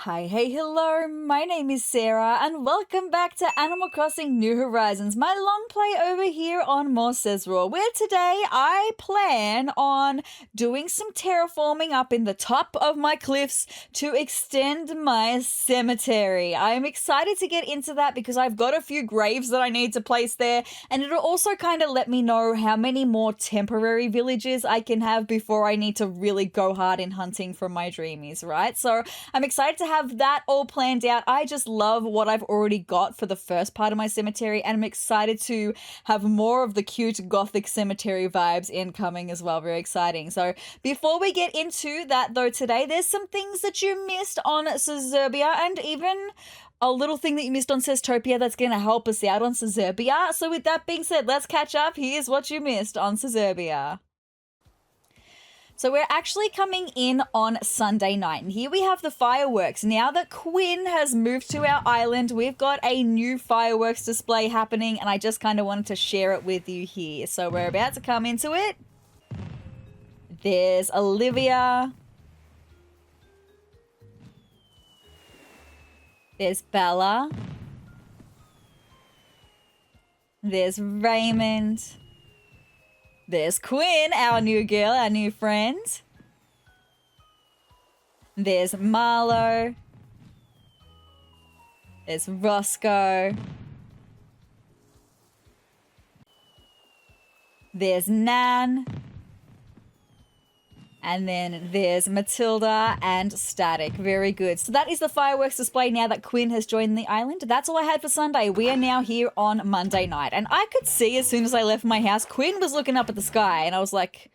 Hi, hey, hello, my name is Sarah and welcome back to Animal Crossing New Horizons, my long play over here on More sezrawrr, where today I plan on doing some terraforming up in the top of my cliffs to extend my cemetery. I am excited to get into that because I've got a few graves that I need to place there, and it'll also kind of let me know how many more temporary villages I can have before I need to really go hard in hunting for my dreamies, right? So I'm excited to have that all planned out. I just love what I've already got for the first part of my cemetery, and I'm excited to have more of the cute gothic cemetery vibes incoming as well. Very exciting. So before we get into that though today, there's some things that you missed on Sezurbia and even a little thing that you missed on Sezurbia that's going to help us out on Sezurbia. So with that being said, let's catch up. Here's what you missed on Sezurbia. So we're actually coming in on Sunday night, and here we have the fireworks. Now that Quinn has moved to our island, we've got a new fireworks display happening, and I just kind of wanted to share it with you here. So we're about to come into it. There's Olivia. There's Bella. There's Raymond. There's Quinn, our new girl, our new friend. There's Marlo. There's Roscoe. There's Nan. And then there's Matilda and Static. Very good. So that is the fireworks display now that Quinn has joined the island. That's all I had for Sunday. We are now here on Monday night. And I could see as soon as I left my house, Quinn was looking up at the sky. And I was like,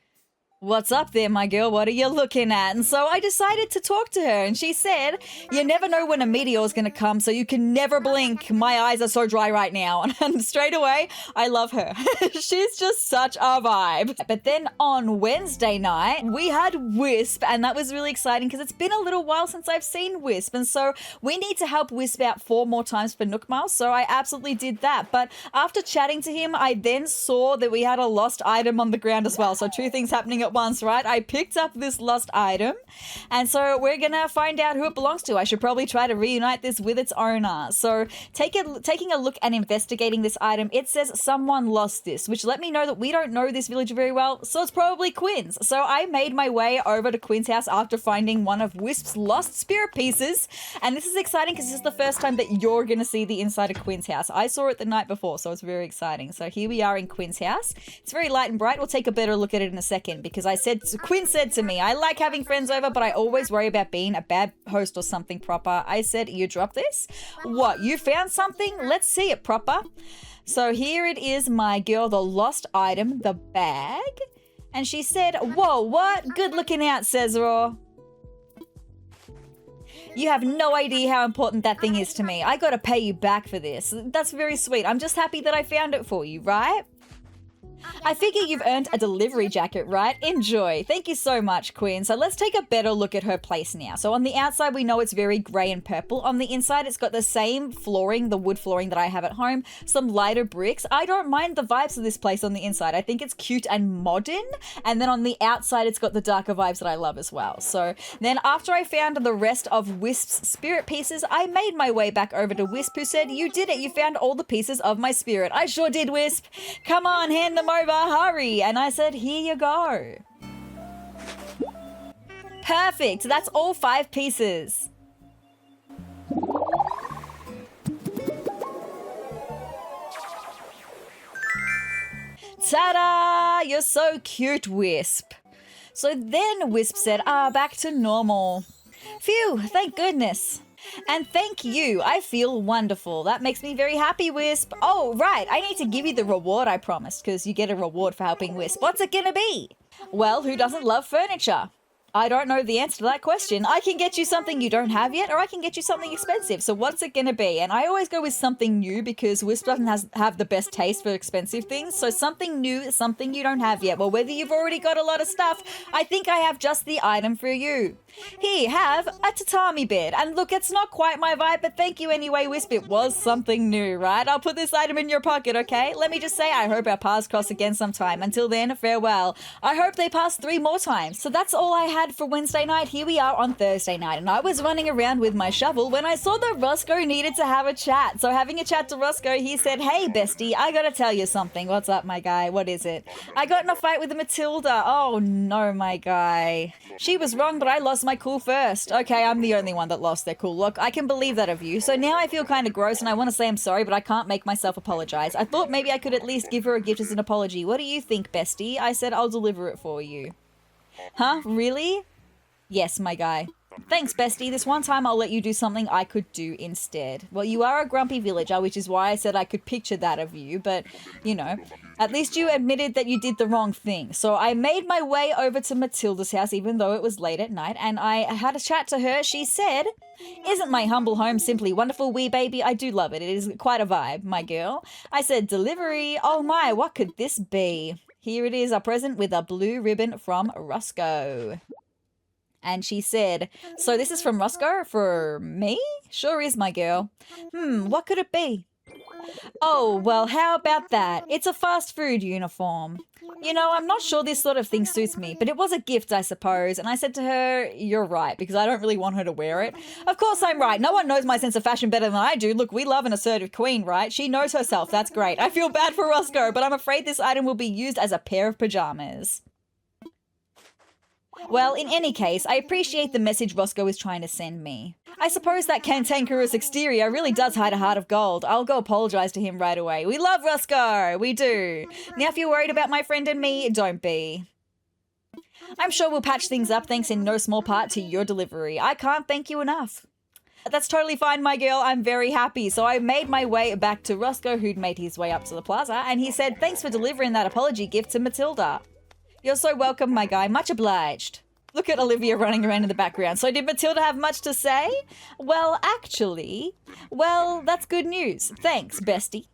what's up there, my girl? What are you looking at? And so I decided to talk to her. And she said, you never know when a meteor is going to come, so you can never blink. My eyes are so dry right now. And straight away, I love her. She's just such a vibe. But then on Wednesday night, we had Wisp. And that was really exciting because it's been a little while since I've seen Wisp. And so we need to help Wisp out 4 more times for Nook Miles. So I absolutely did that. But after chatting to him, I then saw that we had a lost item on the ground as well. So 2 things happening at once, right? I picked up this lost item, and so we're gonna find out who it belongs to. I should probably try to reunite this with its owner. So taking a look and investigating this item, it says someone lost this, which let me know that we don't know this village very well, so it's probably Quinn's. So I made my way over to Quinn's house after finding one of Wisp's lost spirit pieces, and this is exciting because this is the first time that you're gonna see the inside of Quinn's house. I saw it the night before, so it's very exciting. So here we are in Quinn's house. It's very light and bright. We'll take a better look at it in a second because Quinn said to me, I like having friends over, but I always worry about being a bad host or something proper. I said, you dropped this? What, you found something? Let's see it proper. So here it is, my girl, the lost item, the bag. And she said, whoa, what? Good looking out, sezrawrr. You have no idea how important that thing is to me. I gotta pay you back for this. That's very sweet. I'm just happy that I found it for you, right? I figure you've earned a delivery jacket, right? Enjoy. Thank you so much, Quinn. So let's take a better look at her place now. So on the outside, we know it's very grey and purple. On the inside, it's got the same flooring, the wood flooring that I have at home, some lighter bricks. I don't mind the vibes of this place on the inside. I think it's cute and modern. And then on the outside, it's got the darker vibes that I love as well. So then after I found the rest of Wisp's spirit pieces, I made my way back over to Wisp, who said, you did it. You found all the pieces of my spirit. I sure did, Wisp. Come on, hand them over, hurry. And I said, here you go. Perfect. That's all 5 pieces. Ta-da! You're so cute, Wisp. So then Wisp said, back to normal. Phew, thank goodness. And thank you. I feel wonderful. That makes me very happy, Wisp. Oh, right. I need to give you the reward I promised, because you get a reward for helping Wisp. What's it gonna be? Well, who doesn't love furniture? I don't know the answer to that question. I can get you something you don't have yet, or I can get you something expensive. So what's it gonna be? And I always go with something new because Wisp doesn't have the best taste for expensive things. So something new is something you don't have yet. Well, whether you've already got a lot of stuff, I think I have just the item for you. Here, have a tatami bed. And look, it's not quite my vibe, but thank you anyway, Wisp. It was something new, right? I'll put this item in your pocket, okay? Let me just say, I hope our paths cross again sometime. Until then, farewell. I hope they pass 3 more times. So that's all I had had for Wednesday night, here we are on Thursday night, and I was running around with my shovel when I saw that Roscoe needed to have a chat. So having a chat to Roscoe, he said, "Hey, bestie, I gotta tell you something." "What's up, my guy? What is it?" "I got in a fight with the Matilda." "Oh, no, my guy. She was wrong, but I lost my cool first." "Okay, I'm the only one that lost their cool. Look, I can believe that of you. So now I feel kind of gross, and I want to say I'm sorry, but I can't make myself apologize. I thought maybe I could at least give her a gift as an apology. What do you think, bestie?" I said, "I'll deliver it for you." "Huh? Really?" "Yes, my guy." "Thanks, bestie. This one time I'll let you do something I could do instead." "Well, you are a grumpy villager, which is why I said I could picture that of you, but, you know, at least you admitted that you did the wrong thing." So I made my way over to Matilda's house, even though it was late at night, and I had a chat to her. She said, "Isn't my humble home simply wonderful, wee baby? I do love it. It is quite a vibe, my girl." I said, "Delivery? Oh my, what could this be?" Here it is, a present with a blue ribbon from Roscoe. And she said, "So this is from Roscoe for me?" "Sure is, my girl." What could it be?" "Oh, well, how about that? It's a fast food uniform. You know, I'm not sure this sort of thing suits me, but it was a gift, I suppose." And I said to her, "You're right, because I don't really want her to wear it." Of course I'm right. No one knows my sense of fashion better than I do. Look, we love an assertive queen, right? She knows herself. That's great. I feel bad for Roscoe, but I'm afraid this item will be used as a pair of pajamas. Well, in any case, I appreciate the message Roscoe is trying to send me. I suppose that cantankerous exterior really does hide a heart of gold. I'll go apologise to him right away. We love Roscoe, we do. Now if you're worried about my friend and me, don't be. I'm sure we'll patch things up thanks in no small part to your delivery. I can't thank you enough. That's totally fine, my girl. I'm very happy. So I made my way back to Roscoe, who'd made his way up to the plaza, and he said, "Thanks for delivering that apology gift to Matilda." "You're so welcome, my guy. Much obliged." Look at Olivia running around in the background. So did Matilda have much to say? Well, actually, that's good news. Thanks, bestie.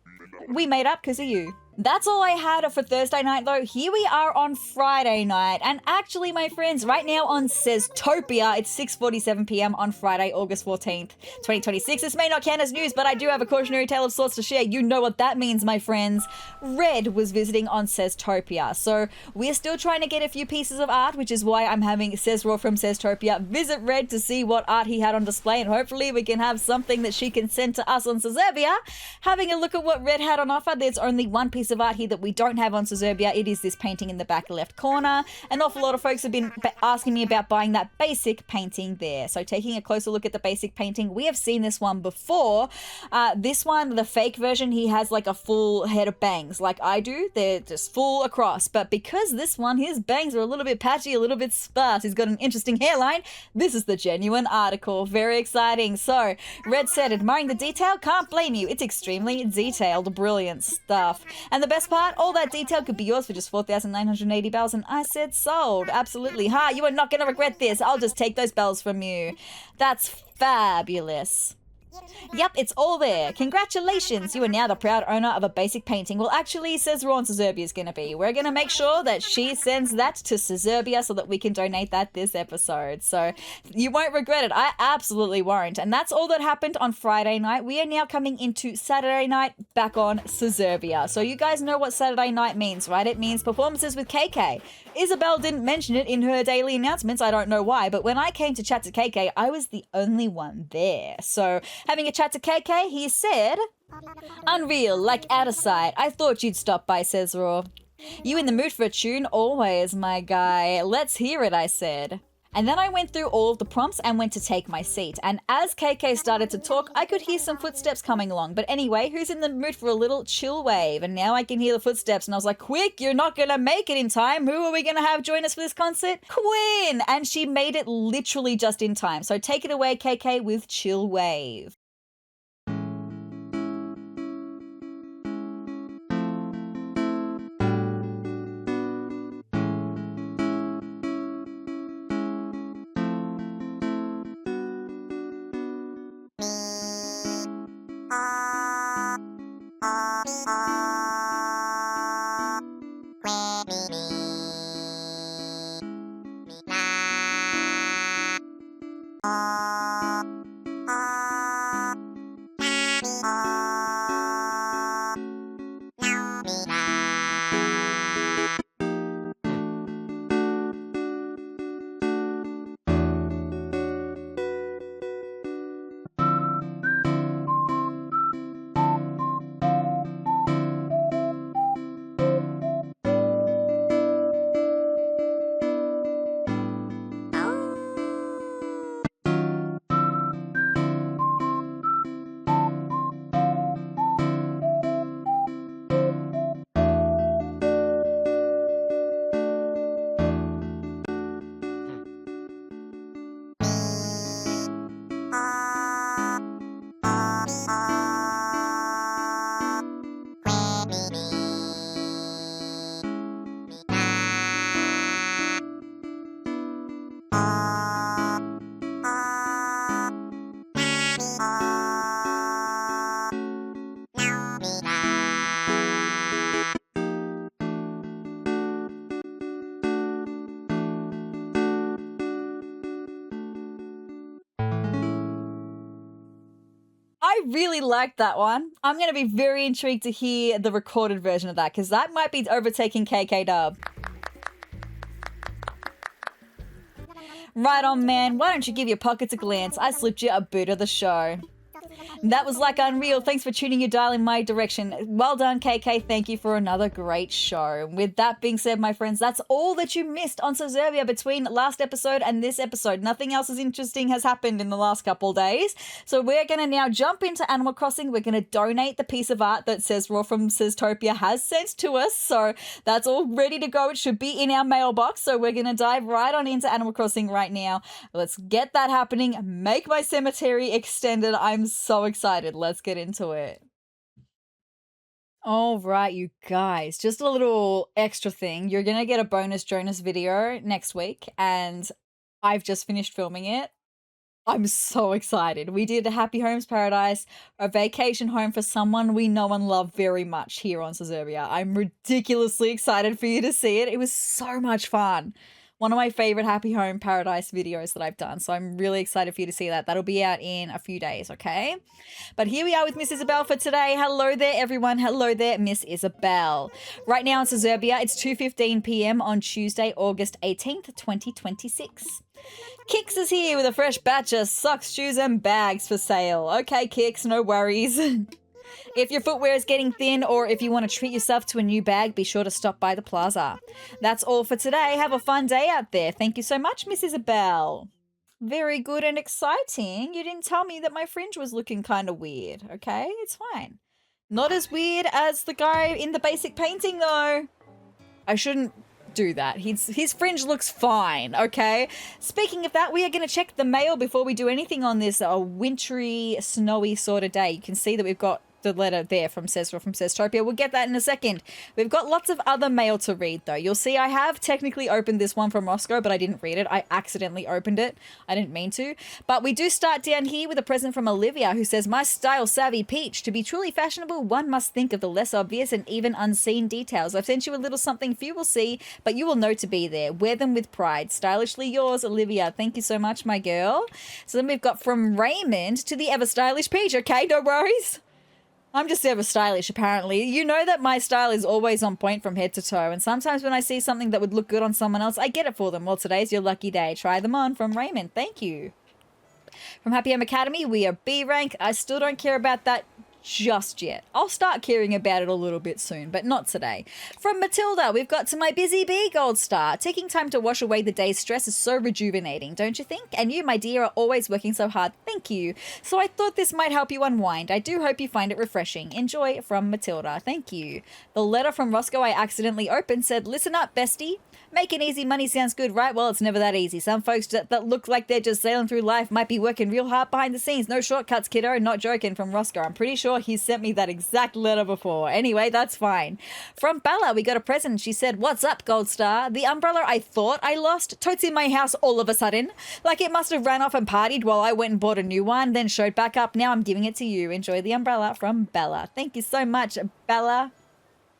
We made up because of you. That's all I had for Thursday night, though. Here we are on Friday night. And actually, my friends, right now on Sezurbia, it's 6:47 p.m. on Friday, August 14th, 2026. This may not count as news, but I do have a cautionary tale of sorts to share. You know what that means, my friends. Red was visiting on Sezurbia. So we're still trying to get a few pieces of art, which is why I'm having sezrawrr from Sezurbia visit Red to see what art he had on display. And hopefully we can have something that she can send to us on Sezurbia. Having a look at what Red had on offer, there's only one piece of art here that we don't have on Sezurbia. It is this painting in the back left corner. An awful lot of folks have been asking me about buying that basic painting there. So taking a closer look at the basic painting, we have seen this one before. This one, the fake version, he has like a full head of bangs like I do. They're just full across. But because this one, his bangs are a little bit patchy, a little bit sparse. He's got an interesting hairline. This is the genuine article. Very exciting. So Red said, "Admiring the detail? Can't blame you. It's extremely detailed. Brilliant stuff. And the best part, all that detail could be yours for just 4,980 bells." And I said, "Sold. Absolutely. Ha, you are not going to regret this. I'll just take those bells from you." That's fabulous. Yep, it's all there. Congratulations, you are now the proud owner of a basic painting. Well, actually, sezrawrr on Sezurbia is going to be. We're going to make sure that she sends that to Sezurbia so that we can donate that this episode. So you won't regret it. I absolutely won't. And that's all that happened on Friday night. We are now coming into Saturday night back on Sezurbia. So you guys know what Saturday night means, right? It means performances with KK. Isabel didn't mention it in her daily announcements. I don't know why, but when I came to chat to KK, I was the only one there. So having a chat to KK, he said, "Unreal, like out of sight. I thought you'd stop by, sezrawrr. You in the mood for a tune? Always, my guy. Let's hear it," I said. And then I went through all of the prompts and went to take my seat. And as KK started to talk, I could hear some footsteps coming along. But anyway, who's in the mood for a little chill wave? And now I can hear the footsteps. And I was like, "Quick, you're not going to make it in time. Who are we going to have join us for this concert?" Quinn! And she made it literally just in time. So take it away, KK, with Chill Wave. I really liked that one. I'm going to be very intrigued to hear the recorded version of that because that might be overtaking KK Dub. Right on, man. Why don't you give your pockets a glance? I slipped you a boot of the show. That was like unreal. Thanks for tuning your dial in my direction. Well done, KK. Thank you for another great show. With that being said, my friends, that's all that you missed on Sezurbia between last episode and this episode. Nothing else as interesting has happened in the last couple days. So we're going to now jump into Animal Crossing. We're going to donate the piece of art that sezrawrr from Seztopia has sent to us. So that's all ready to go. It should be in our mailbox. So we're going to dive right on into Animal Crossing right now. Let's get that happening. Make my cemetery extended. I'm so excited. Let's get into it. All right, you guys, just a little extra thing. You're going to get a bonus Jonas video next week, and I've just finished filming it. I'm so excited. We did a Happy Homes Paradise, a vacation home for someone we know and love very much here on Sezurbia. I'm ridiculously excited for you to see it. It was so much fun. One of my favorite Happy Home Paradise videos that I've done. So I'm really excited for you to see that. That'll be out in a few days, okay? But here we are with Miss Isabel for today. Hello there, everyone. Hello there, Miss Isabel. Right now in Sezurbia, it's 2:15 p.m. on Tuesday, August 18th, 2026. Kix is here with a fresh batch of socks, shoes, and bags for sale. Okay, Kix, no worries. If your footwear is getting thin or if you want to treat yourself to a new bag, be sure to stop by the plaza. That's all for today. Have a fun day out there. Thank you so much, Miss Isabel. Very good and exciting. You didn't tell me that my fringe was looking kind of weird, okay? It's fine. Not as weird as the guy in the basic painting, though. I shouldn't do that. His fringe looks fine, okay? Speaking of that, we are going to check the mail before we do anything on this wintry, snowy sort of day. You can see that we've got the letter there from sezrawrr from Seztopia. We'll get that in a second. We've got lots of other mail to read, though. You'll see I have technically opened this one from Roscoe, but I didn't read it. I accidentally opened it. I didn't mean to. But we do start down here with a present from Olivia, who says, "My style savvy peach. To be truly fashionable, one must think of the less obvious and even unseen details. I've sent you a little something few will see, but you will know to be there. Wear them with pride. Stylishly yours, Olivia." Thank you so much, my girl. So then we've got from Raymond to the ever stylish peach. Okay, no worries. I'm just ever stylish, apparently. You know that my style is always on point from head to toe, and sometimes when I see something that would look good on someone else, I get it for them. Well, today's your lucky day. Try them on. From Raymond. Thank you. From Happy Home Academy, we are B rank. I still don't care about that just yet. I'll start caring about it a little bit soon, but not today. From Matilda, we've got to my busy bee gold star. Taking time to wash away the day's stress is so rejuvenating, don't you think? And you, my dear, are always working so hard. Thank you. So I thought this might help you unwind. I do hope you find it refreshing. Enjoy. From Matilda. Thank you. The letter from Roscoe I accidentally opened said, "Listen up, bestie. Making easy money sounds good, right? Well, it's never that easy. Some folks that look like they're just sailing through life might be working real hard behind the scenes. No shortcuts, kiddo. Not joking." From Roscoe. I'm pretty sure he sent me that exact letter before. Anyway, that's fine. From Bella, we got a present. She said, "What's up, Gold Star? The umbrella I thought I lost, totes in my house all of a sudden. Like it must have ran off and partied while I went and bought a new one, then showed back up. Now I'm giving it to you. Enjoy the umbrella." From Bella. Thank you so much, Bella.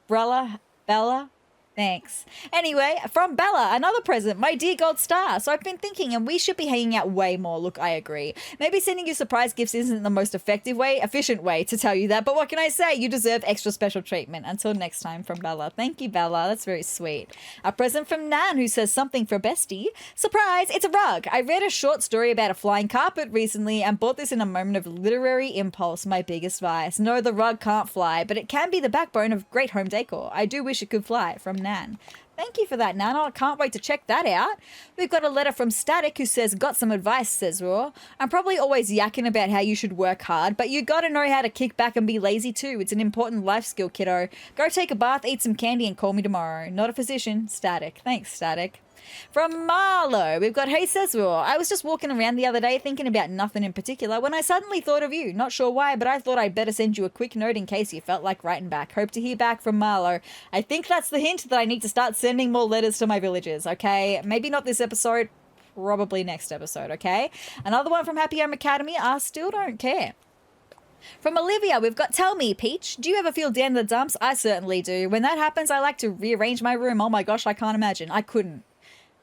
Bella. Thanks. Anyway, from Bella, another present, my dear Gold Star. So I've been thinking, and we should be hanging out way more. Look, I agree. Maybe sending you surprise gifts isn't the most efficient way to tell you that, but what can I say? You deserve extra special treatment. Until next time, from Bella. Thank you, Bella. That's very sweet. A present from Nan, who says something for bestie. Surprise, it's a rug. I read a short story about a flying carpet recently and bought this in a moment of literary impulse. My biggest vice. No, the rug can't fly, but it can be the backbone of great home decor. I do wish it could fly. From Nan. Thank you for that, Nan. I can't wait to check that out. We've got a letter from Static who says, "Got some advice, sezrawrr. I'm probably always yakking about how you should work hard, but you gotta know how to kick back and be lazy too. It's an important life skill, kiddo. Go take a bath, eat some candy, and call me tomorrow. Not a physician, Static." Thanks, Static. From Marlo, we've got, "Hey sezrawrr, I was just walking around the other day thinking about nothing in particular when I suddenly thought of you. Not sure why, but I thought I'd better send you a quick note in case you felt like writing back. Hope to hear back." From Marlo. I think that's the hint that I need to start sending more letters to my villagers, okay? Maybe not this episode, probably next episode, okay? Another one from Happy Home Academy. I still don't care. From Olivia, we've got, "Tell me, Peach, do you ever feel down in the dumps?" I certainly do. When that happens, I like to rearrange my room. Oh my gosh, I can't imagine. I couldn't.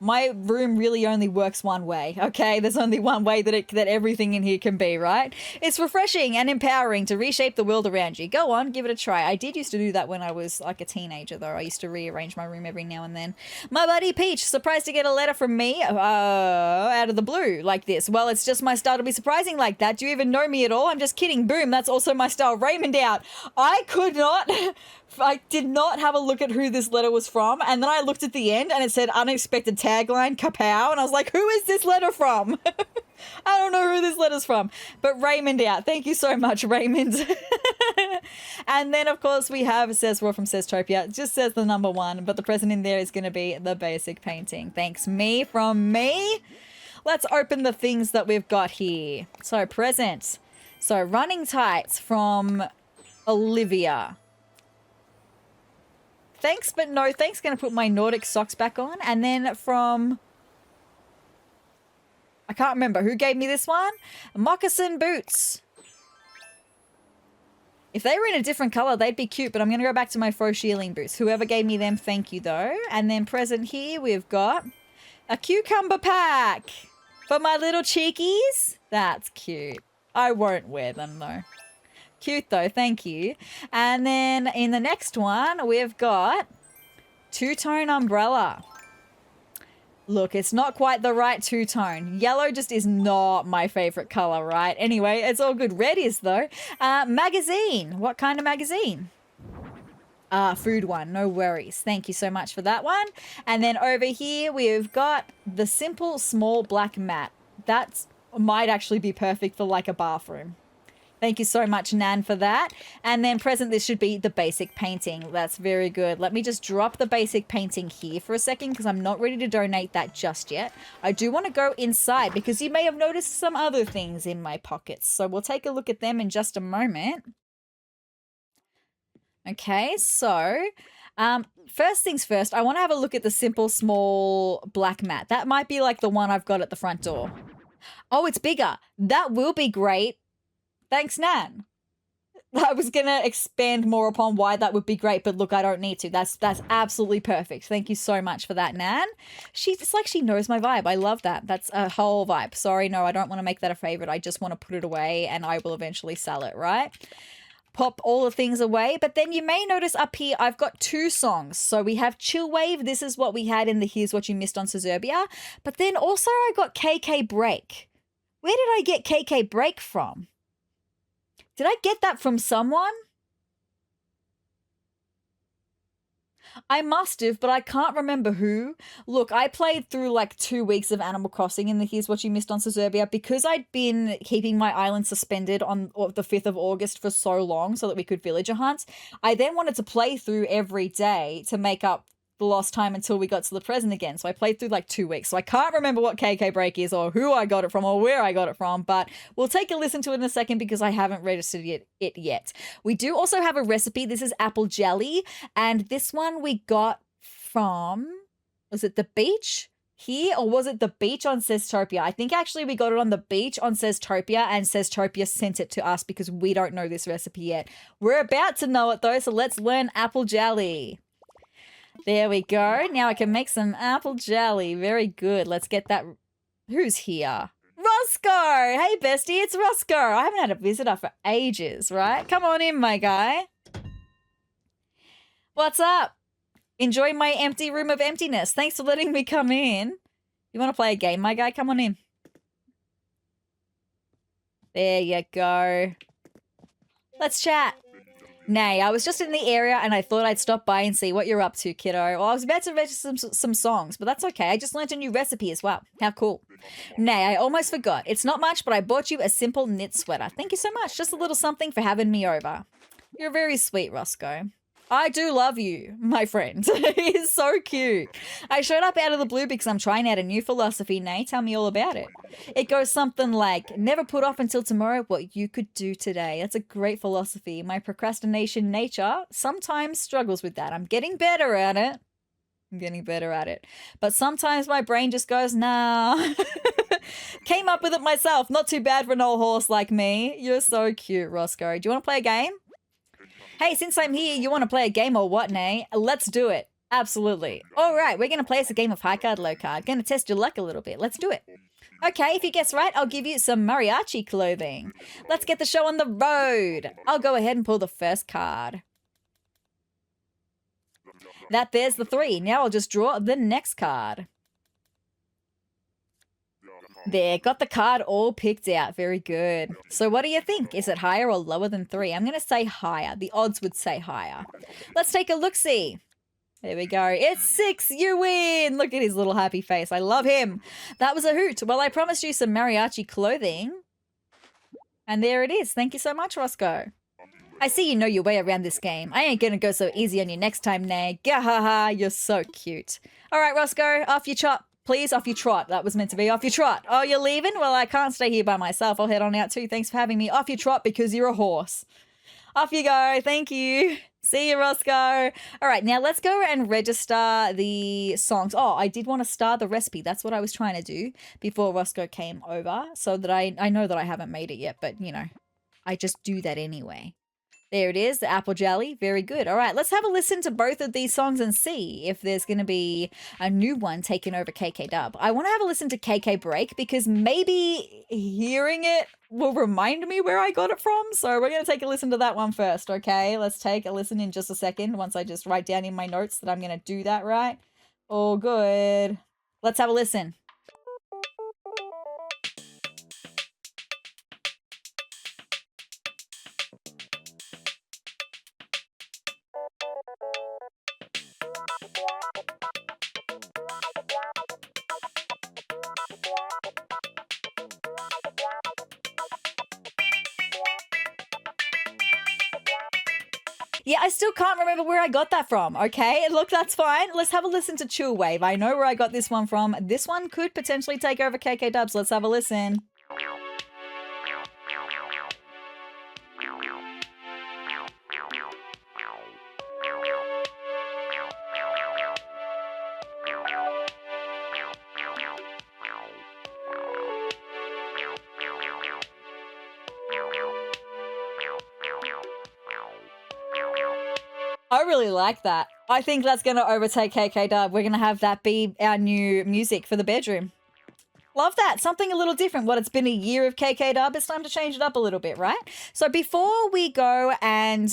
My room really only works one way, okay? There's only one way that everything in here can be, right? It's refreshing and empowering to reshape the world around you. Go on, give it a try. I did used to do that when I was like a teenager, though. I used to rearrange my room every now and then. My buddy Peach, surprised to get a letter from me out of the blue like this. Well, it's just my style to be surprising like that. Do you even know me at all? I'm just kidding. Boom, that's also my style. Raymond out. I did not have a look at who this letter was from, and then I looked at the end and it said unexpected tagline, kapow, and I was like, who is this letter from? I don't know who this letter's from, but Raymond out. Thank you so much, Raymond. And then, of course, we have sezrawrr from Seztopia. It just says the number 1, but the present in there is going to be the basic painting. Thanks, me from me. Let's open the things that we've got here. So, present. So, running tights from Olivia. Thanks, but no thanks. Going to put my Nordic socks back on. And then from... I can't remember. Who gave me this one? Moccasin boots. If they were in a different color, they'd be cute. But I'm going to go back to my faux shearling boots. Whoever gave me them, thank you, though. And then present here, we've got a cucumber pack for my little cheekies. That's cute. I won't wear them, though. Cute though, thank you. And then in the next one, we've got two-tone umbrella. Look, it's not quite the right two-tone. Yellow just is not my favorite color, right? Anyway, it's all good. Red is though. Magazine. What kind of magazine? Food one. No worries. Thank you so much for that one. And then over here, we've got the simple small black mat. That might actually be perfect for like a bathroom. Thank you so much, Nan, for that. And then present, this should be the basic painting. That's very good. Let me just drop the basic painting here for a second because I'm not ready to donate that just yet. I do want to go inside because you may have noticed some other things in my pockets. So we'll take a look at them in just a moment. Okay, so first things first, I want to have a look at the simple small black mat. That might be like the one I've got at the front door. Oh, it's bigger. That will be great. Thanks, Nan. I was going to expand more upon why that would be great, but look, I don't need to. That's absolutely perfect. Thank you so much for that, Nan. It's like she knows my vibe. I love that. That's a whole vibe. Sorry, no, I don't want to make that a favorite. I just want to put it away and I will eventually sell it, right? Pop all the things away. But then you may notice up here, I've got 2 songs. So we have Chill Wave. This is what we had in the Here's What You Missed on Sezurbia. But then also I got KK Break. Where did I get KK Break from? Did I get that from someone? I must have, but I can't remember who. Look, I played through like 2 weeks of Animal Crossing in the Here's What You Missed on Sezurbia because I'd been keeping my island suspended on the 5th of August for so long so that we could villager hunt. I then wanted to play through every day to make up the lost time until we got to the present again. So I played through like 2 weeks. So I can't remember what KK Break is or who I got it from or where I got it from, but we'll take a listen to it in a second because I haven't registered it yet. We do also have a recipe. This is apple jelly. And this one we got from, was it the beach here or was it the beach on Seztopia? I think actually we got it on the beach on Seztopia and Seztopia sent it to us because we don't know this recipe yet. We're about to know it though, so let's learn apple jelly. There we go. Now I can make some apple jelly. Very good. Let's get that. Who's here? Roscoe! Hey, bestie, it's Roscoe. I haven't had a visitor for ages, right? Come on in, my guy. What's up? Enjoy my empty room of emptiness. Thanks for letting me come in. You want to play a game, my guy? Come on in. There you go. Let's chat. Nay, I was just in the area and I thought I'd stop by and see what you're up to, kiddo. Well, I was about to register some songs, but that's okay. I just learned a new recipe as well. How cool. Nay, I almost forgot. It's not much, but I bought you a simple knit sweater. Thank you so much. Just a little something for having me over. You're very sweet, Roscoe. I do love you, my friend. He's so cute. I showed up out of the blue because I'm trying out a new philosophy. Nay, tell me all about it. It goes something like, never put off until tomorrow what you could do today. That's a great philosophy. My procrastination nature sometimes struggles with that. I'm getting better at it. But sometimes my brain just goes, nah. Came up with it myself. Not too bad for an old horse like me. You're so cute, Roscoe. Do you want to play a game? Hey, since I'm here, you want to play a game or what, Nay? Let's do it. Absolutely. All right, we're going to play us a game of high card, low card. Going to test your luck a little bit. Let's do it. Okay, if you guess right, I'll give you some mariachi clothing. Let's get the show on the road. I'll go ahead and pull the first card. That there's the 3. Now I'll just draw the next card. There, got the card all picked out. Very good. So what do you think? Is it higher or lower than 3? I'm going to say higher. The odds would say higher. Let's take a look-see. There we go. It's 6. You win. Look at his little happy face. I love him. That was a hoot. Well, I promised you some mariachi clothing. And there it is. Thank you so much, Roscoe. I see you know your way around this game. I ain't going to go so easy on you next time, Nag. Gahaha, you're so cute. All right, Roscoe, off you chop. Please, off you trot. That was meant to be off you trot. Oh, you're leaving? Well, I can't stay here by myself. I'll head on out too. Thanks for having me. Off you trot because you're a horse. Off you go. Thank you. See you, Roscoe. All right, now let's go and register the songs. Oh, I did want to start the recipe. That's what I was trying to do before Roscoe came over so that I know that I haven't made it yet, but, you know, I just do that anyway. There it is, the apple jelly. Very good. All right, let's have a listen to both of these songs and see if there's going to be a new one taking over KK Dub. I want to have a listen to KK Break because maybe hearing it will remind me where I got it from. So we're going to take a listen to that one first, okay? Let's take a listen in just a second once I just write down in my notes that I'm going to do that right. All good. Let's have a listen. Yeah, I still can't remember where I got that from, okay? Look, that's fine. Let's have a listen to Chill Wave. I know where I got this one from. This one could potentially take over KK Dubs. Let's have a listen. I really like that. I think that's going to overtake KK Dub. We're going to have that be our new music for the bedroom. Love that. Something a little different. What, it's been a year of KK Dub. It's time to change it up a little bit, right? So before we go and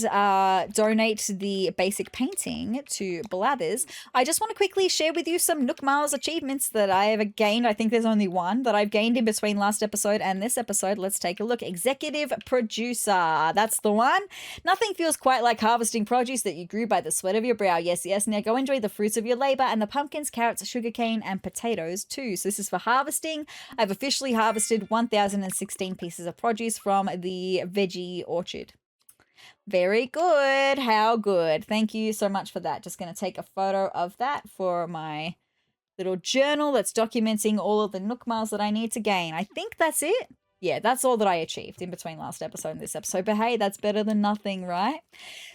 donate the basic painting to Blathers, I just want to quickly share with you some Nook Miles achievements that I have gained. I think there's only one that I've gained in between last episode and this episode. Let's take a look. Executive Producer. That's the one. Nothing feels quite like harvesting produce that you grew by the sweat of your brow. Yes, yes. Now go enjoy the fruits of your labor and the pumpkins, carrots, sugarcane, and potatoes too. So this is for harvesting. I've officially harvested 1,016 pieces of produce from the veggie orchard. Very good. How good. Thank you so much for that. Just going to take a photo of that for my little journal that's documenting all of the Nook Miles that I need to gain. I think that's it. Yeah, that's all that I achieved in between last episode and this episode. But hey, that's better than nothing, right?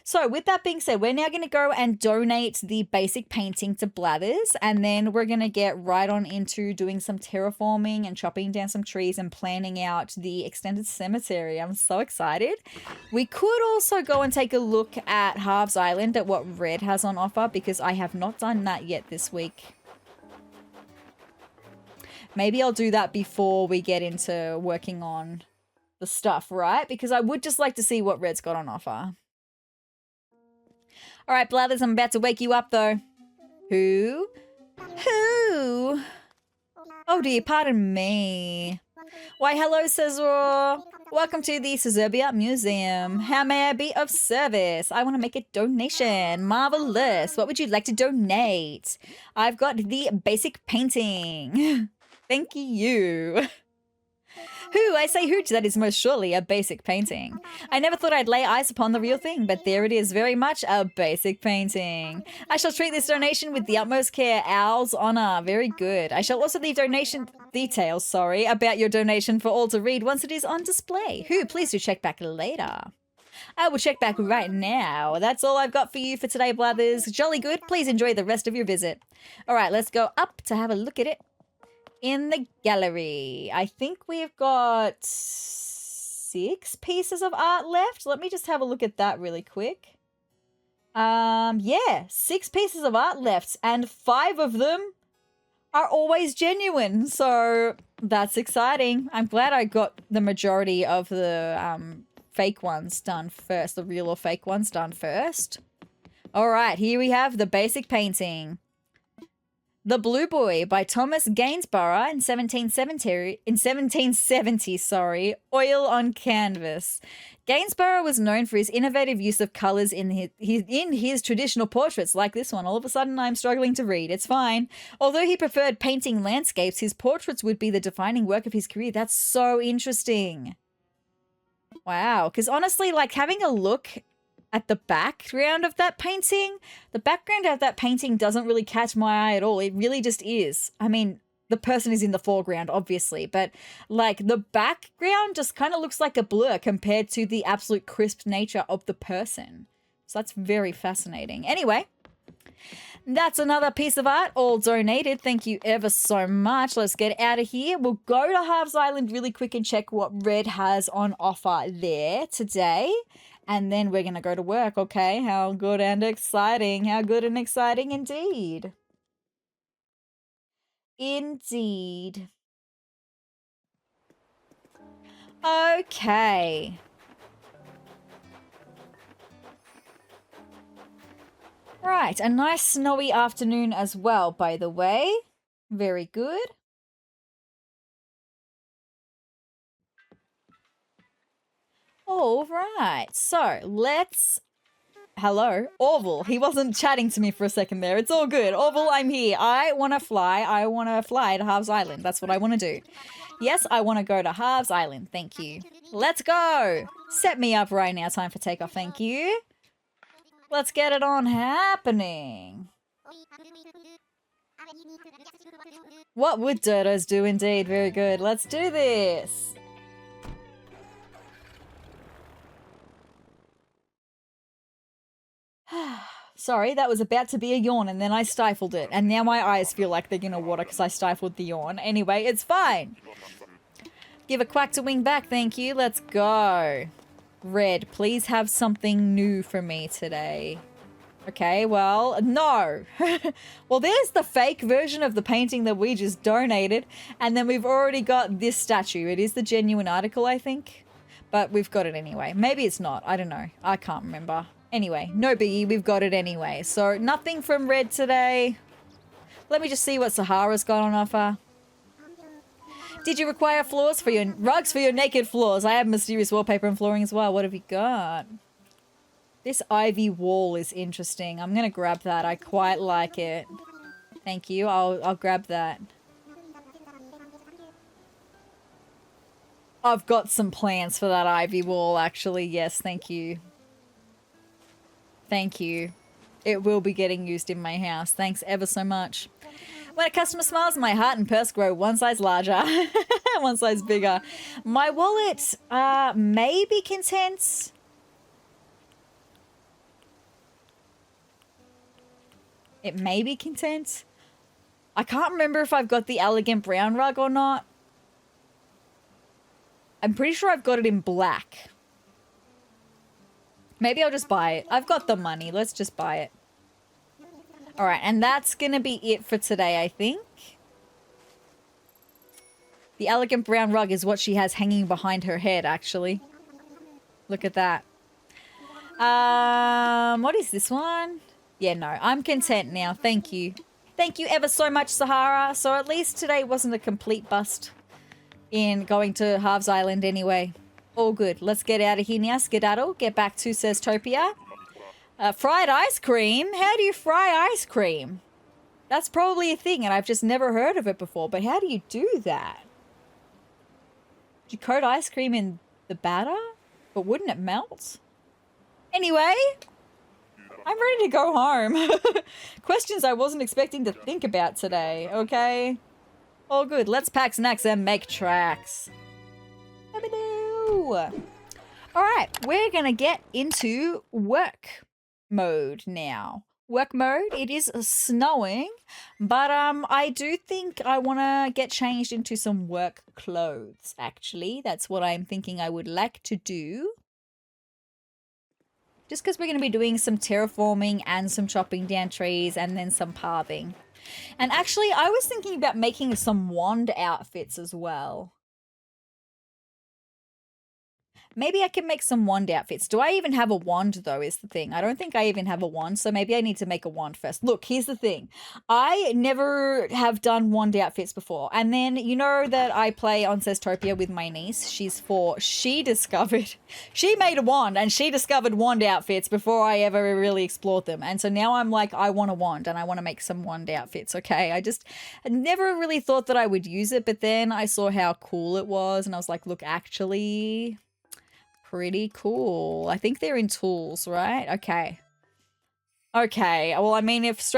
So with that being said, we're now going to go and donate the basic painting to Blathers. And then we're going to get right on into doing some terraforming and chopping down some trees and planning out the extended cemetery. I'm so excited. We could also go and take a look at Harv's Island at what Red has on offer because I have not done that yet this week. Maybe I'll do that before we get into working on the stuff, right? Because I would just like to see what Red's got on offer. All right, Blathers, I'm about to wake you up, though. Who? Who? Oh, dear, pardon me. Why, hello, sezrawrr. Welcome to the Sezurbia Museum. How may I be of service? I want to make a donation. Marvelous. What would you like to donate? I've got the basic painting. Thank you. Who? I say hoot, that is most surely a basic painting. I never thought I'd lay eyes upon the real thing, but there it is, very much a basic painting. I shall treat this donation with the utmost care, Owl's honor. Very good. I shall also leave donation details, about your donation for all to read once it is on display. Who? Please do check back later. I will check back right now. That's all I've got for you for today, Blathers. Jolly good. Please enjoy the rest of your visit. All right, let's go up to have a look at it. In the gallery, I think we've got 6 pieces of art left. Let me just have a look at that really quick. Yeah, 6 pieces of art left, and 5 of them are always genuine. So that's exciting. I'm glad I got the majority of the fake ones done first, the real or fake ones done first. All right, here we have the basic painting. The Blue Boy by Thomas Gainsborough in 1770, sorry, oil on canvas. Gainsborough was known for his innovative use of colors in his traditional portraits, like this one. All of a sudden, I'm struggling to read. It's fine. Although he preferred painting landscapes, his portraits would be the defining work of his career. That's so interesting. Wow, because honestly, like having a look at the background of that painting, the background of that painting doesn't really catch my eye at all. It really just is. I mean, the person is in the foreground, obviously, but like the background just kind of looks like a blur compared to the absolute crisp nature of the person. So that's very fascinating. Anyway, that's another piece of art, all donated. Thank you ever so much. Let's get out of here. We'll go to Harv's Island really quick and check what Red has on offer there today. And then we're going to go to work, okay? How good and exciting. How good and exciting indeed. Indeed. Okay. Right, a nice snowy afternoon as well, by the way. Very good. All right, so let's... Hello, Orville. He wasn't chatting to me for a second there. It's all good. Orville, I'm here. I want to fly. I want to fly to Harv's Island. That's what I want to do. Yes, I want to go to Harv's Island. Thank you. Let's go. Set me up right now. Time for takeoff. Thank you. Let's get it on happening. What would Dirtos do indeed? Very good. Let's do this. Sorry, that was about to be a yawn and then I stifled it. And now my eyes feel like they're gonna water because I stifled the yawn. Anyway, it's fine. Give a quack to wing back, thank you. Let's go. Red, please have something new for me today. Okay, well, no. Well, there's the fake version of the painting that we just donated. And then we've already got this statue. It is the genuine article, I think. But we've got it anyway. Maybe it's not. I don't know. I can't remember. Anyway, no biggie. We've got it anyway. So nothing from Red today. Let me just see what Sahara's got on offer. Did you require floors for your rugs for your naked floors? I have mysterious wallpaper and flooring as well. What have you got? This ivy wall is interesting. I'm going to grab that. I quite like it. Thank you. I'll grab that. I've got some plans for that ivy wall, actually. Yes, thank you. Thank you. It will be getting used in my house. Thanks ever so much. When a customer smiles, my heart and purse grow one size larger. One size bigger. My wallet may be content. It may be content. I can't remember if I've got the elegant brown rug or not. I'm pretty sure I've got it in black. Maybe I'll just buy it. I've got the money. Let's just buy it. All right, and that's going to be it for today, I think. The elegant brown rug is what she has hanging behind her head, actually. Look at that. What is this one? Yeah, no, I'm content now. Thank you. Thank you ever so much, Sahara. So at least today wasn't a complete bust in going to Harv's Island anyway. All good. Let's get out of here now. Skedaddle. Get back to Seztopia. Fried ice cream? How do you fry ice cream? That's probably a thing, and I've just never heard of it before. But how do you do that? Do you coat ice cream in the batter? But wouldn't it melt? Anyway, I'm ready to go home. Questions I wasn't expecting to think about today, okay? All good. Let's pack snacks and make tracks. Alright, we're gonna get into work mode now. Work mode, it is snowing, but I do think I want to get changed into some work clothes, actually. That's what I'm thinking I would like to do. just because we're going to be doing some terraforming and some chopping down trees and then some pathing. And actually, I was thinking about making some wand outfits as well. Maybe I can make some wand outfits. Do I even have a wand, though, is the thing. I don't think I even have a wand, so maybe I need to make a wand first. Look, here's the thing. I never have done wand outfits before. And then, you know that I play on Sezurbia with my niece. She's 4. She made a wand, and she discovered wand outfits before I ever really explored them. And so now I'm like, I want a wand, and I want to make some wand outfits, okay? I never really thought that I would use it, but then I saw how cool it was, and I was like, look, actually... pretty cool. I think they're in tools, right? Okay. Okay. Well, I mean, if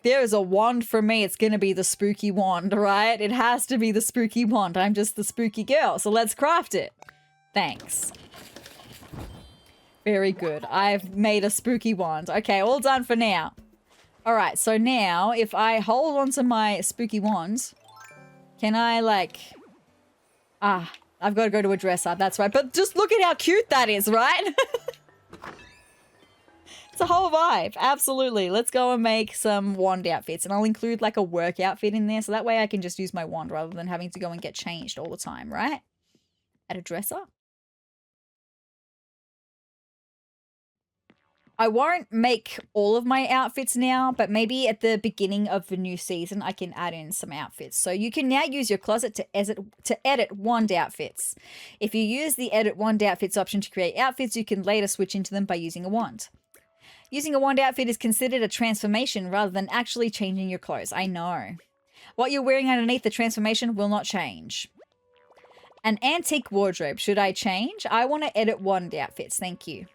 there is a wand for me, it's going to be the spooky wand, right? It has to be the spooky wand. I'm just the spooky girl. So let's craft it. Thanks. Very good. I've made a spooky wand. Okay. All done for now. All right. So now if I hold on to my spooky wand, can I like, I've got to go to a dresser, that's right. But just look at how cute that is, right? It's a whole vibe, absolutely. Let's go and make some wand outfits. And I'll include like a work outfit in there, so that way I can just use my wand rather than having to go and get changed all the time, right? At a dresser. I won't make all of my outfits now, but maybe at the beginning of the new season, I can add in some outfits. So you can now use your closet to edit wand outfits. If you use the edit wand outfits option to create outfits, you can later switch into them by using a wand. Using a wand outfit is considered a transformation rather than actually changing your clothes. I know. What you're wearing underneath the transformation will not change. An antique wardrobe. Should I change? I want to edit wand outfits. Thank you.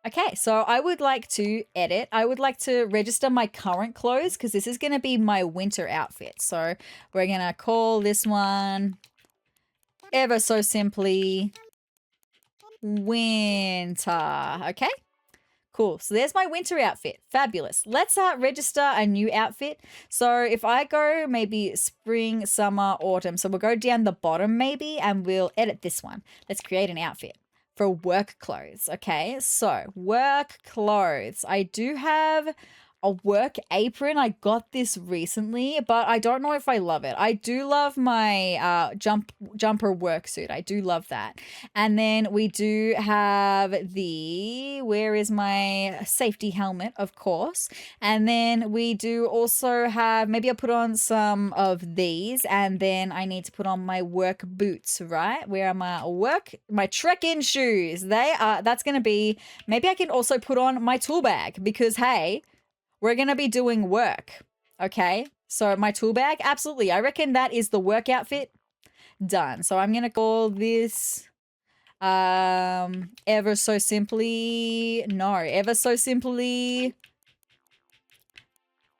Okay, so I would like to edit. I would like to register my current clothes because this is going to be my winter outfit. So we're going to call this one ever so simply winter. Okay, cool. So there's my winter outfit. Fabulous. Let's register a new outfit. So if I go maybe spring, summer, autumn. So we'll go down the bottom maybe and we'll edit this one. Let's create an outfit. For work clothes. Okay, so work clothes. I do have a work apron. I got this recently, but I don't know if I love it. I do love my jumper work suit. I do love that. And then we do have where is my safety helmet, of course. And then we do also have, maybe I'll put on some of these, and then I need to put on my work boots, right? Where are my trek-in shoes? That's going to be, maybe I can also put on my tool bag because, hey, we're going to be doing work, okay? So my tool bag, absolutely. I reckon that is the work outfit. Done. So I'm going to call this ever so simply.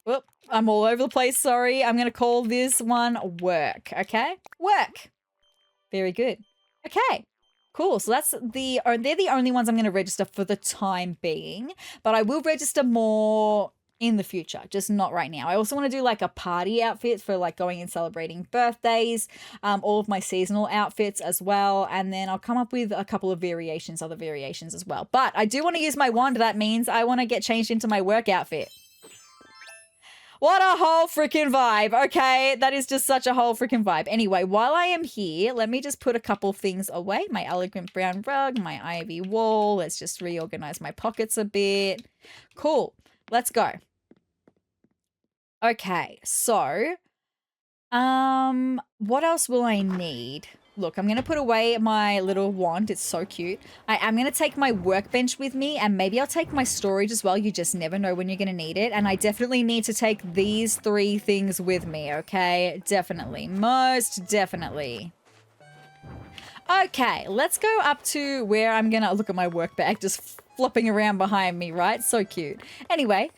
Whoop, I'm all over the place, sorry. I'm going to call this one work, okay? Work. Very good. Okay. Cool. So they're the only ones I'm going to register for the time being, but I will register more in the future, just not right now. I also want to do like a party outfit for like going and celebrating birthdays, all of my seasonal outfits as well, and then I'll come up with a couple of other variations as well. But I do want to use my wand. That means I want to get changed into my work outfit. What a whole freaking vibe. Okay, that is just such a whole freaking vibe. Anyway, while I am here, let me just put a couple things away. My elegant brown rug, my ivy wall. Let's just reorganize my pockets a bit. Cool. Let's go. Okay, so what else will I need? Look, I'm going to put away my little wand. It's so cute. I am going to take my workbench with me, and maybe I'll take my storage as well. You just never know when you're going to need it. And I definitely need to take these 3 things with me, okay? Definitely. Most definitely. Okay, let's go up to where I'm going to look at my work bag. Just flopping around behind me, right? So cute. Anyway,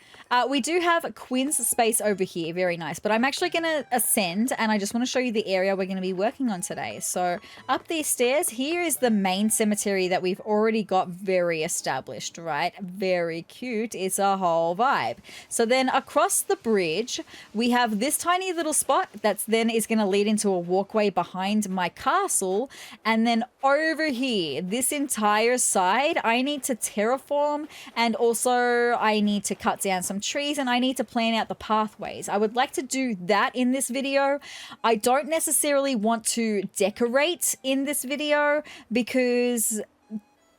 we do have Quinn's space over here. Very nice. But I'm actually going to ascend, and I just want to show you the area we're going to be working on today. So up these stairs, here is the main cemetery that we've already got very established, right? Very cute. It's a whole vibe. So then across the bridge, we have this tiny little spot that's then is going to lead into a walkway behind my castle. And then over here, this entire side, I need to terraform, and also I need to cut down some trees, and I need to plan out the pathways. I would like to do that in this video. I don't necessarily want to decorate in this video because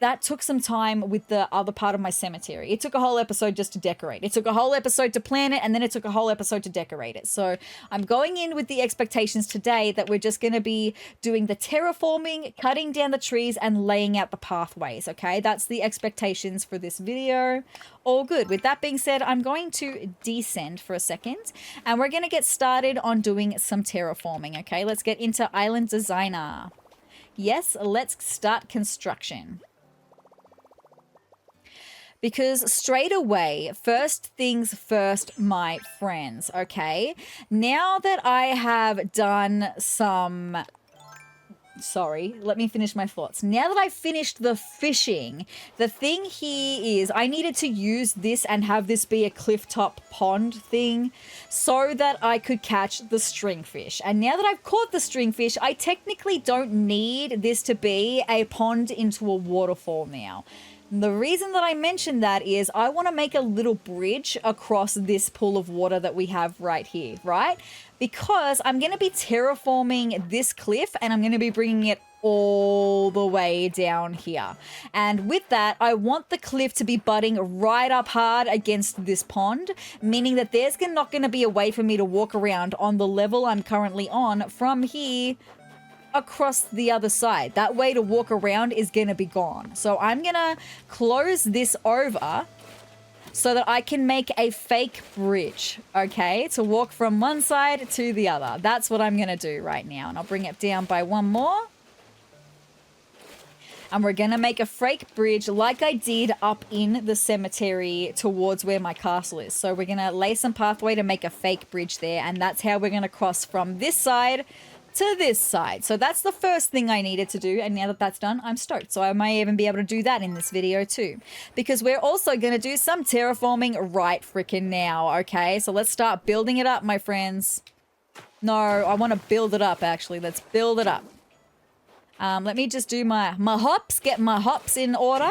that took some time with the other part of my cemetery. It took a whole episode just to decorate. It took a whole episode to plan it, and then it took a whole episode to decorate it. So I'm going in with the expectations today that we're just going to be doing the terraforming, cutting down the trees, and laying out the pathways, okay? That's the expectations for this video. All good. With that being said, I'm going to descend for a second, and we're going to get started on doing some terraforming, okay? Let's get into Island Designer. Yes, let's start construction. Because straight away, first things first, my friends, okay? Now that I have done some... Sorry, let me finish my thoughts. Now that I've finished the fishing, the thing here is I needed to use this and have this be a clifftop pond thing so that I could catch the stringfish. And now that I've caught the stringfish, I technically don't need this to be a pond into a waterfall now. The reason that I mentioned that is I want to make a little bridge across this pool of water that we have right here, right? Because I'm going to be terraforming this cliff, and I'm going to be bringing it all the way down here. And with that, I want the cliff to be butting right up hard against this pond, meaning that there's not going to be a way for me to walk around on the level I'm currently on from here across the other side. That way to walk around is going to be gone. So I'm going to close this over so that I can make a fake bridge, okay, to walk from one side to the other. That's what I'm going to do right now. And I'll bring it down by one more. And we're going to make a fake bridge like I did up in the cemetery towards where my castle is. So we're going to lay some pathway to make a fake bridge there. And that's how we're going to cross from this side to this side. So that's the first thing I needed to do, and now that that's done, I'm stoked. So I may even be able to do that in this video too, because we're also going to do some terraforming right freaking now, okay? So let's start building it up, my friends. No, I want to build it up, actually. Let's build it up. Let me just do my hops, get my hops in order.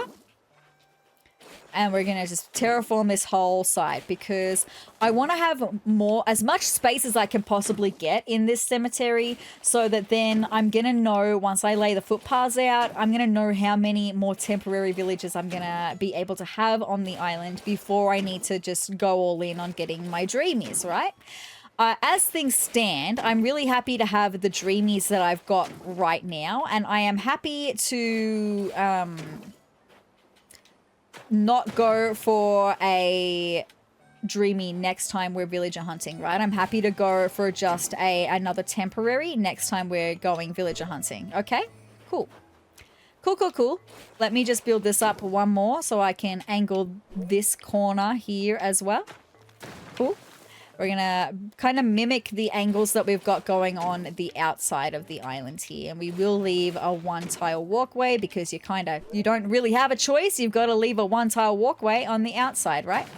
And we're going to just terraform this whole side because I want to have as much space as I can possibly get in this cemetery so that then I'm going to know once I lay the footpaths out, I'm going to know how many more temporary villages I'm going to be able to have on the island before I need to just go all in on getting my dreamies, right? As things stand, I'm really happy to have the dreamies that I've got right now, and I am happy to... not go for a dreamy next time we're villager hunting, right? I'm happy to go for just another temporary next time we're going villager hunting. Okay, cool. Cool. Let me just build this up one more so I can angle this corner here as well. Cool. We're going to kind of mimic the angles that we've got going on the outside of the island here. And we will leave a one-tile walkway because you don't really have a choice. You've got to leave a one-tile walkway on the outside, right?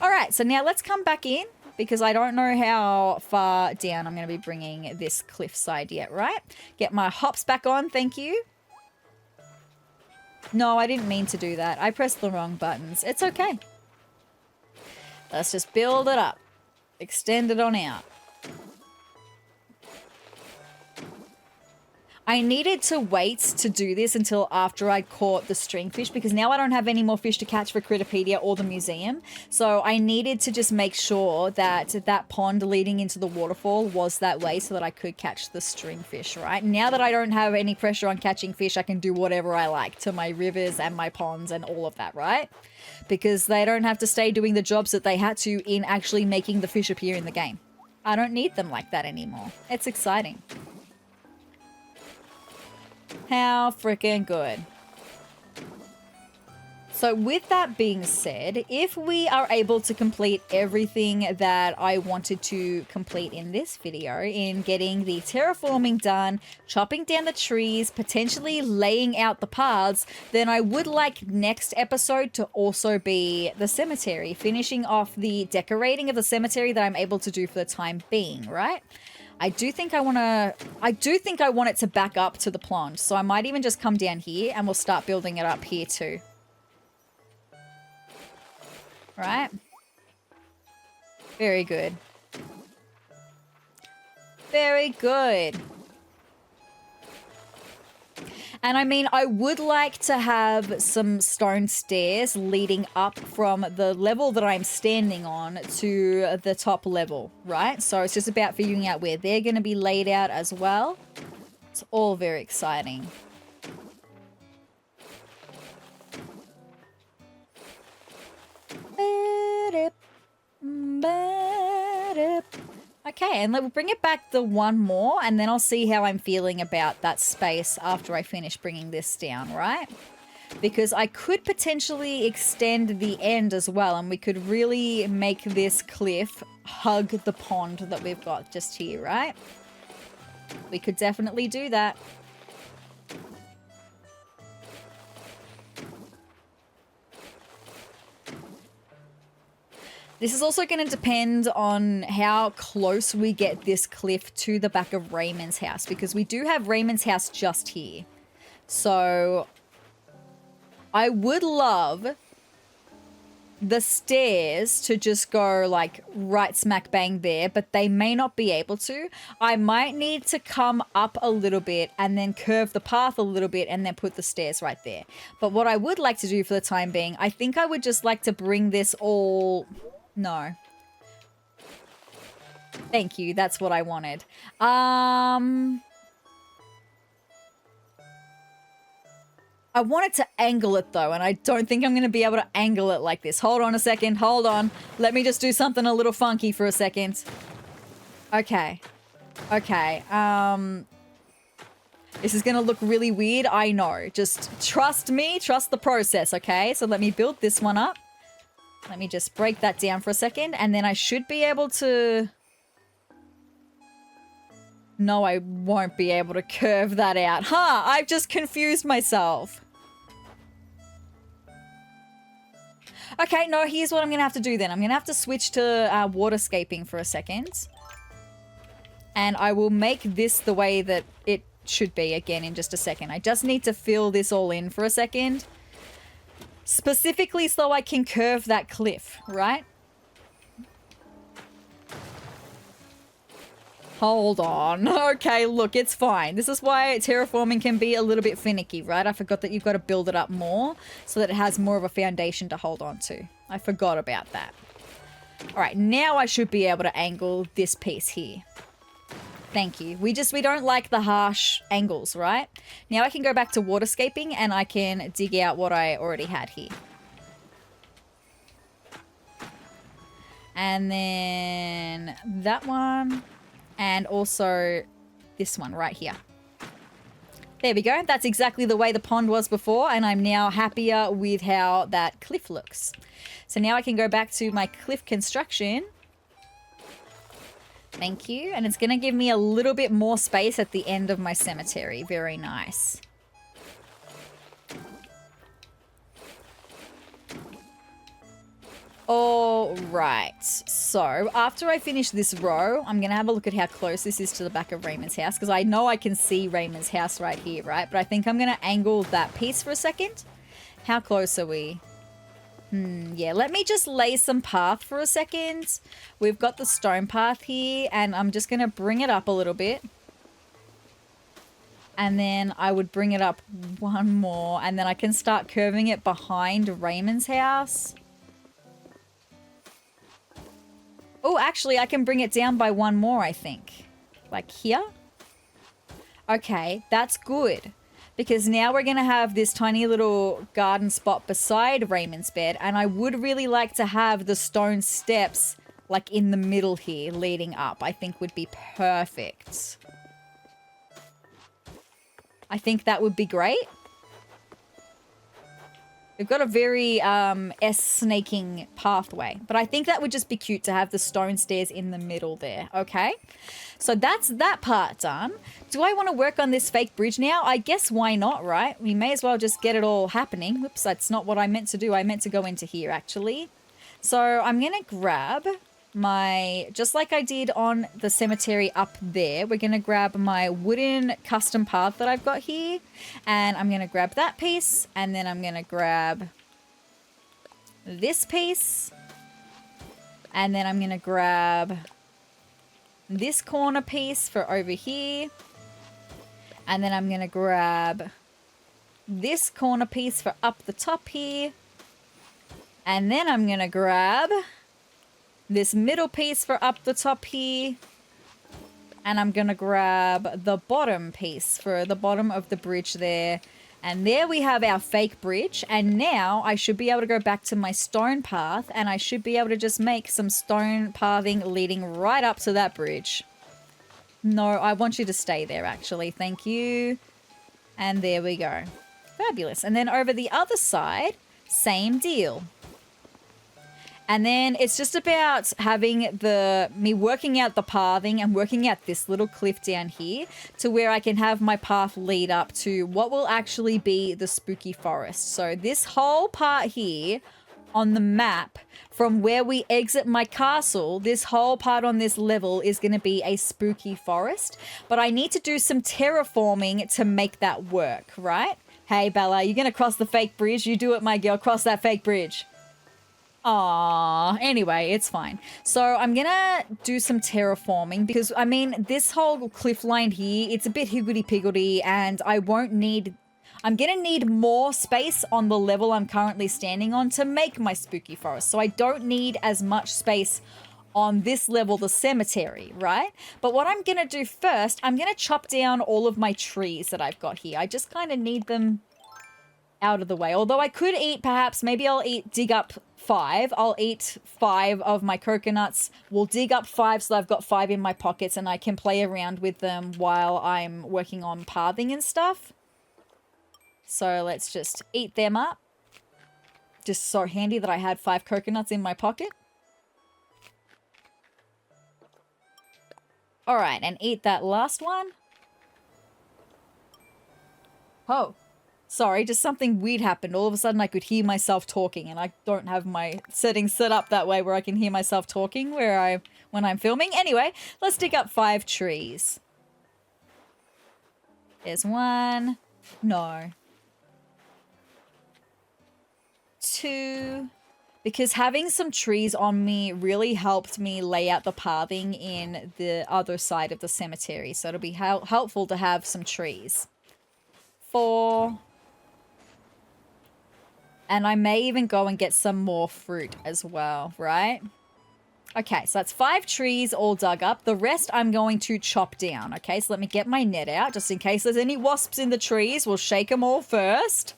All right, so now let's come back in because I don't know how far down I'm going to be bringing this cliffside yet, right? Get my hops back on, thank you. No, I didn't mean to do that. I pressed the wrong buttons. It's okay. Let's just build it up. Extend it on out. I needed to wait to do this until after I caught the stringfish because now I don't have any more fish to catch for Critterpedia or the museum. So I needed to just make sure that that pond leading into the waterfall was that way so that I could catch the stringfish, right? Now that I don't have any pressure on catching fish, I can do whatever I like to my rivers and my ponds and all of that, right? Because they don't have to stay doing the jobs that they had to in actually making the fish appear in the game. I don't need them like that anymore. It's exciting. How freaking good. So with that being said, if we are able to complete everything that I wanted to complete in this video, in getting the terraforming done, chopping down the trees, potentially laying out the paths, then I would like next episode to also be the cemetery, finishing off the decorating of the cemetery that I'm able to do for the time being, right? I do think I want it to back up to the pond, so I might even just come down here and we'll start building it up here too. Right? Very good. Very good. And I mean, I would like to have some stone stairs leading up from the level that I'm standing on to the top level, right? So it's just about figuring out where they're going to be laid out as well. It's all very exciting. Okay, and we'll bring it back the one more, and then I'll see how I'm feeling about that space after I finish bringing this down, right? Because I could potentially extend the end as well, and we could really make this cliff hug the pond that we've got just here, right? We could definitely do that. This is also going to depend on how close we get this cliff to the back of Raymond's house, because we do have Raymond's house just here. So I would love the stairs to just go like right smack bang there, but they may not be able to. I might need to come up a little bit and then curve the path a little bit and then put the stairs right there. But what I would like to do for the time being, I think I would just like to bring this all... No. Thank you. That's what I wanted. I wanted to angle it though, and I don't think I'm going to be able to angle it like this. Hold on a second. Hold on. Let me just do something a little funky for a second. Okay. Okay. This is going to look really weird. I know. Just trust me. Trust the process, okay? So let me build this one up. Let me just break that down for a second, and then I should be able to... No, I won't be able to curve that out. Huh, I've just confused myself. Okay, no, here's what I'm going to have to do then. I'm going to have to switch to waterscaping for a second. And I will make this the way that it should be again in just a second. I just need to fill this all in for a second. Specifically so I can curve that cliff, right? Hold on. Okay, look, it's fine. This is why terraforming can be a little bit finicky, right? I forgot that you've got to build it up more so that it has more of a foundation to hold on to. I forgot about that. All right, now I should be able to angle this piece here. Thank you. We don't like the harsh angles, right? Now I can go back to waterscaping and I can dig out what I already had here. And then that one. And also this one right here. There we go. That's exactly the way the pond was before. And I'm now happier with how that cliff looks. So now I can go back to my cliff construction. Thank you. And it's going to give me a little bit more space at the end of my cemetery. Very nice. All right. So after I finish this row, I'm going to have a look at how close this is to the back of Raymond's house, because I know I can see Raymond's house right here, right? But I think I'm going to angle that piece for a second. How close are we? Yeah, let me just lay some path for a second. We've got the stone path here, and I'm just going to bring it up a little bit. And then I would bring it up one more, and then I can start curving it behind Raymond's house. Oh, actually, I can bring it down by one more, I think. Like here? Okay, that's good. Because now we're going to have this tiny little garden spot beside Raymond's bed. And I would really like to have the stone steps like in the middle here leading up. I think would be perfect. I think that would be great. We've got a very S-snaking pathway. But I think that would just be cute to have the stone stairs in the middle there, okay? So that's that part done. Do I want to work on this fake bridge now? I guess why not, right? We may as well just get it all happening. Whoops, that's not what I meant to do. I meant to go into here, actually. So I'm going to grab my, just like I did on the cemetery up there, we're going to grab my wooden custom path that I've got here, and I'm going to grab that piece, and then I'm going to grab this piece, and then I'm going to grab this corner piece for over here, and then I'm going to grab this corner piece for up the top here, and then I'm going to grab this middle piece for up the top here. And I'm going to grab the bottom piece for the bottom of the bridge there. And there we have our fake bridge. And now I should be able to go back to my stone path. And I should be able to just make some stone pathing leading right up to that bridge. No, I want you to stay there actually. Thank you. And there we go. Fabulous. And then over the other side, same deal. And then it's just about having me working out the pathing and working out this little cliff down here to where I can have my path lead up to what will actually be the spooky forest. So this whole part here on the map from where we exit my castle, this whole part on this level is going to be a spooky forest. But I need to do some terraforming to make that work, right? Hey, Bella, you're going to cross the fake bridge. You do it, my girl. Cross that fake bridge. Aww, anyway, it's fine. So I'm gonna do some terraforming because, I mean, this whole cliff line here, it's a bit higgledy-piggledy and I'm gonna need more space on the level I'm currently standing on to make my spooky forest. So I don't need as much space on this level, the cemetery, right? But what I'm gonna do first, I'm gonna chop down all of my trees that I've got here. I just kind of need them out of the way. Although I could eat, perhaps, maybe I'll dig up 5. I'll eat 5 of my coconuts. We'll dig up 5 so I've got 5 in my pockets and I can play around with them while I'm working on pathing and stuff. So let's just eat them up. Just so handy that I had 5 coconuts in my pocket. Alright, and eat that last one. Oh. Sorry, just something weird happened. All of a sudden I could hear myself talking and I don't have my settings set up that way where I can hear myself talking when I'm filming. Anyway, let's dig up 5 trees. There's 1. No. 2. Because having some trees on me really helped me lay out the pathing in the other side of the cemetery. So it'll be helpful to have some trees. 4. And I may even go and get some more fruit as well, right? Okay, so that's 5 trees all dug up. The rest I'm going to chop down, okay? So let me get my net out just in case there's any wasps in the trees. We'll shake them all first.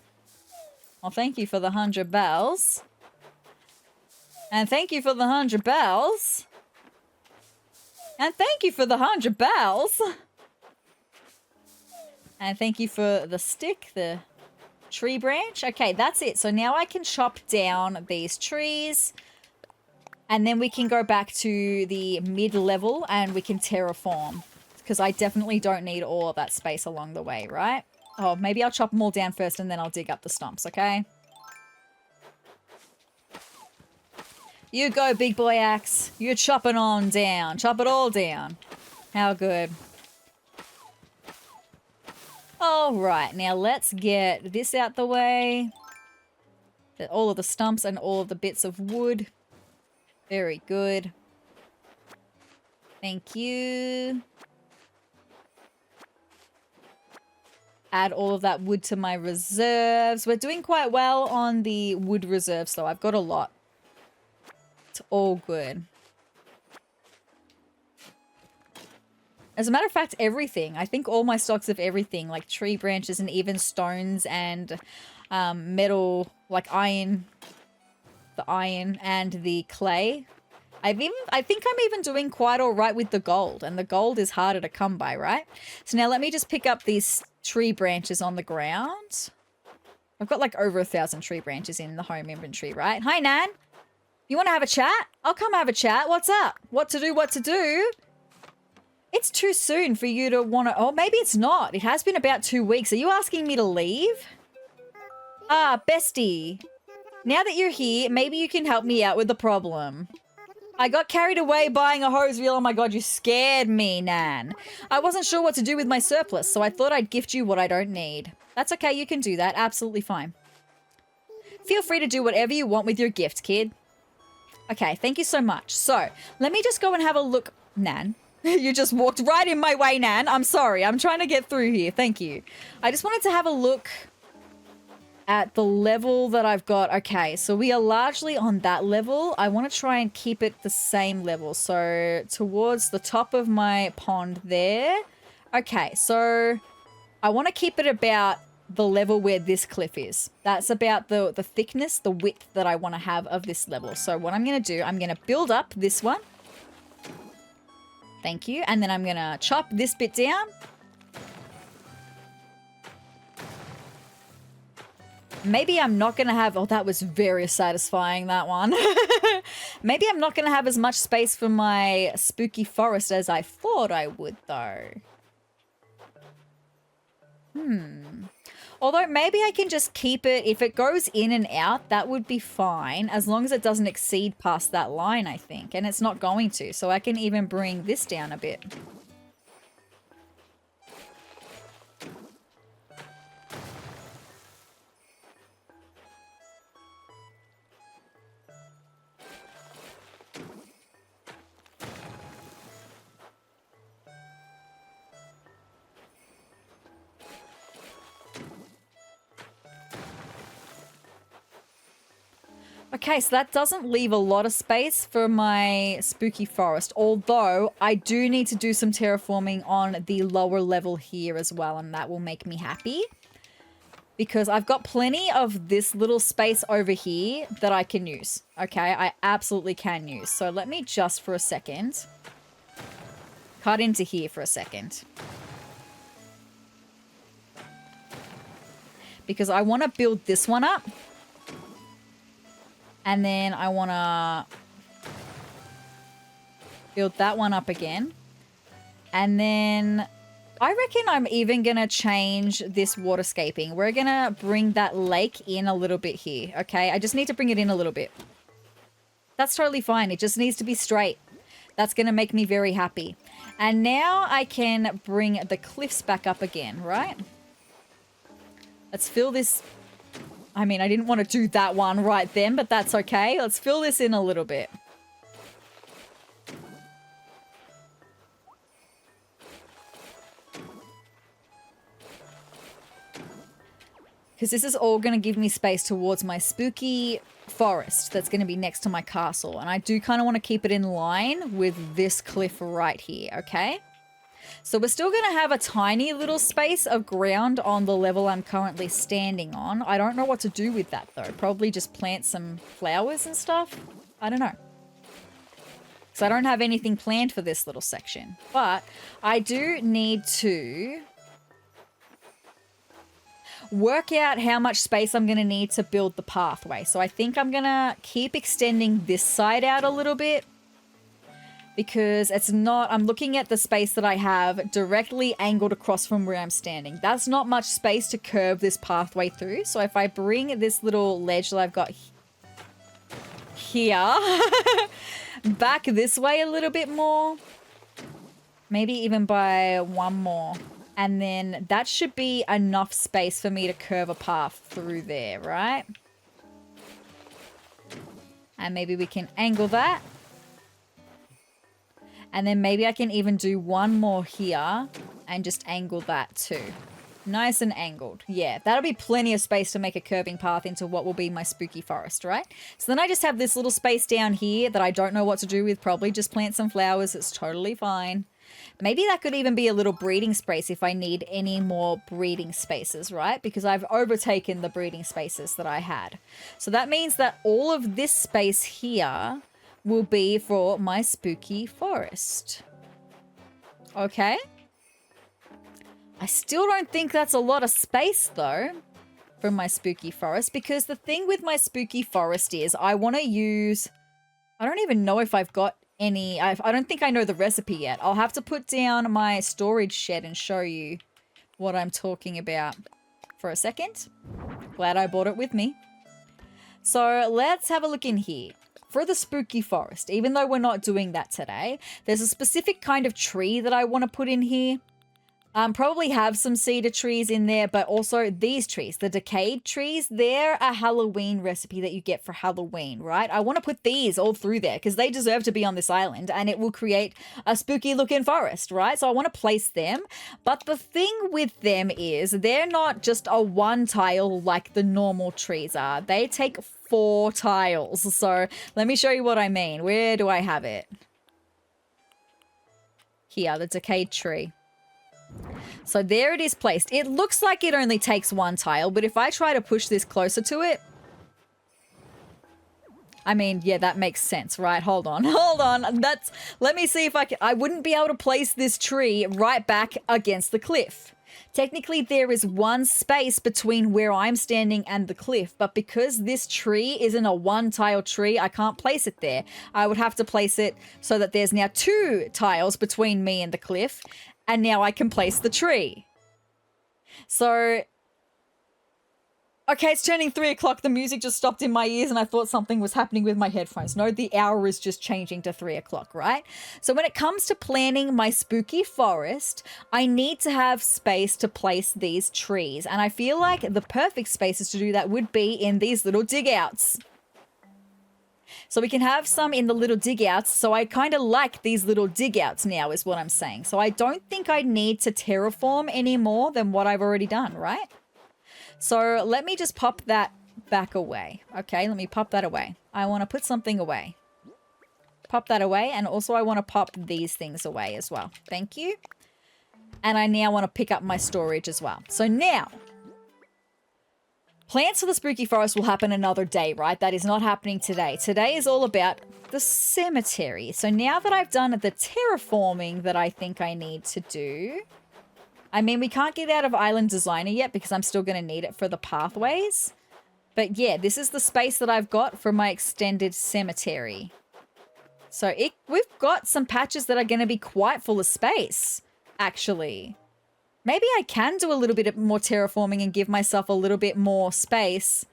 Well, thank you for the 100 bells. And thank you for the 100 bells. And thank you for the 100 bells. And thank you for the stick, the tree branch. Okay, that's it. So now I can chop down these trees and then we can go back to the mid-level and we can terraform because I definitely don't need all of that space along the way, right? Oh, maybe I'll chop them all down first and then I'll dig up the stumps, okay? You go, big boy axe. You're chopping on down. Chop it all down. How good. All right, now let's get this out the way. All of the stumps and all of the bits of wood. Very good. Thank you. Add all of that wood to my reserves. We're doing quite well on the wood reserves, though. I've got a lot. It's all good. As a matter of fact, everything. I think all my stocks of everything, like tree branches and even stones and metal, like iron, the iron and the clay. I think I'm even doing quite all right with the gold, and the gold is harder to come by, right? So now let me just pick up these tree branches on the ground. I've got like over 1,000 tree branches in the home inventory, right? Hi, Nan. You want to have a chat? I'll come have a chat. What's up? What to do, what to do? It's too soon for you to want to... Oh, maybe it's not. It has been about 2 weeks. Are you asking me to leave? Ah, bestie. Now that you're here, maybe you can help me out with the problem. I got carried away buying a hose reel. Oh my god, you scared me, Nan. I wasn't sure what to do with my surplus, so I thought I'd gift you what I don't need. That's okay, you can do that. Absolutely fine. Feel free to do whatever you want with your gift, kid. Okay, thank you so much. So, let me just go and have a look. Nan. You just walked right in my way, Nan. I'm sorry. I'm trying to get through here. Thank you. I just wanted to have a look at the level that I've got. Okay, so we are largely on that level. I want to try and keep it the same level. So, towards the top of my pond there. Okay, so I want to keep it about the level where this cliff is. That's about the thickness, the width that I want to have of this level. So what I'm going to do, I'm going to build up this one. Thank you. And then I'm going to chop this bit down. Maybe I'm not going to have... Oh, that was very satisfying, that one. Maybe I'm not going to have as much space for my spooky forest as I thought I would, though. Although maybe I can just keep it, if it goes in and out, that would be fine, as long as it doesn't exceed past that line, I think. And it's not going to, so I can even bring this down a bit. Okay, so that doesn't leave a lot of space for my spooky forest, although I do need to do some terraforming on the lower level here as well, and that will make me happy. Because I've got plenty of this little space over here that I can use. Okay, I absolutely can use. So let me just for a second cut into here for a second. Because I want to build this one up. And then I want to build that one up again. And then I reckon I'm even going to change this waterscaping. We're going to bring that lake in a little bit here, okay? I just need to bring it in a little bit. That's totally fine. It just needs to be straight. That's going to make me very happy. And now I can bring the cliffs back up again, right? Let's fill this... I mean, I didn't want to do that one right then, but that's okay. Let's fill this in a little bit. Because this is all going to give me space towards my spooky forest that's going to be next to my castle. And I do kind of want to keep it in line with this cliff right here, okay? So we're still going to have a tiny little space of ground on the level I'm currently standing on. I don't know what to do with that, though. Probably just plant some flowers and stuff. I don't know. Because I don't have anything planned for this little section. But I do need to work out how much space I'm going to need to build the pathway. So I think I'm going to keep extending this side out a little bit. Because it's not, I'm looking at the space that I have directly angled across from where I'm standing. That's not much space to curve this pathway through. So if I bring this little ledge that I've got here back this way a little bit more, maybe even by one more, and then that should be enough space for me to curve a path through there, right? And maybe we can angle that. And then maybe I can even do one more here and just angle that too. Nice and angled. Yeah, that'll be plenty of space to make a curving path into what will be my spooky forest, right? So then I just have this little space down here that I don't know what to do with. Probably just plant some flowers. It's totally fine. Maybe that could even be a little breeding space if I need any more breeding spaces, right? Because I've overtaken the breeding spaces that I had. So that means that all of this space here will be for my spooky forest. Okay. I still don't think that's a lot of space though. from my spooky forest, because the thing with my spooky forest is I want to use, I don't even know if I've got any, I don't think I know the recipe yet. I'll have to put down my storage shed and show you what I'm talking about for a second. Glad I brought it with me. So let's have a look in here. For the spooky forest, even though we're not doing that today, there's a specific kind of tree that I want to put in here. Probably have some cedar trees in there, but also these trees, the decayed trees, they're a Halloween recipe that you get for Halloween, right? I want to put these all through there because they deserve to be on this island and it will create a spooky looking forest, right? So I want to place them. But the thing with them is they're not just a one tile like the normal trees are. They take 4 tiles. So let me show you what I mean. Where do I have it? Here, the decayed tree. So there it is placed. It looks like it only takes 1 tile, but if I try to push this closer to it, I mean, yeah, that makes sense, right? Hold on. Let me see if I wouldn't be able to place this tree right back against the cliff. Technically, there is 1 space between where I'm standing and the cliff, but because this tree isn't a 1 tile tree, I can't place it there. I would have to place it so that there's now 2 tiles between me and the cliff. And now I can place the tree. So, okay, it's turning 3 o'clock. The music just stopped in my ears and I thought something was happening with my headphones. No, the hour is just changing to 3 o'clock, right? So when it comes to planning my spooky forest, I need to have space to place these trees. And I feel like the perfect spaces to do that would be in these little dig outs. So we can have some in the little dig outs. So I kind of like these little dig outs now is what I'm saying. So I don't think I need to terraform any more than what I've already done, right? So let me just pop that back away. Okay, let me pop that away. I want to put something away. Pop that away. And also I want to pop these things away as well. Thank you. And I now want to pick up my storage as well. So now, plans for the spooky forest will happen another day, right? That is not happening today. Today is all about the cemetery. So now that I've done the terraforming that I think I need to do, I mean, we can't get out of Island Designer yet because I'm still going to need it for the pathways. But yeah, this is the space that I've got for my extended cemetery. So we've got some patches that are going to be quite full of space, actually. Maybe I can do a little bit more terraforming and give myself a little bit more space.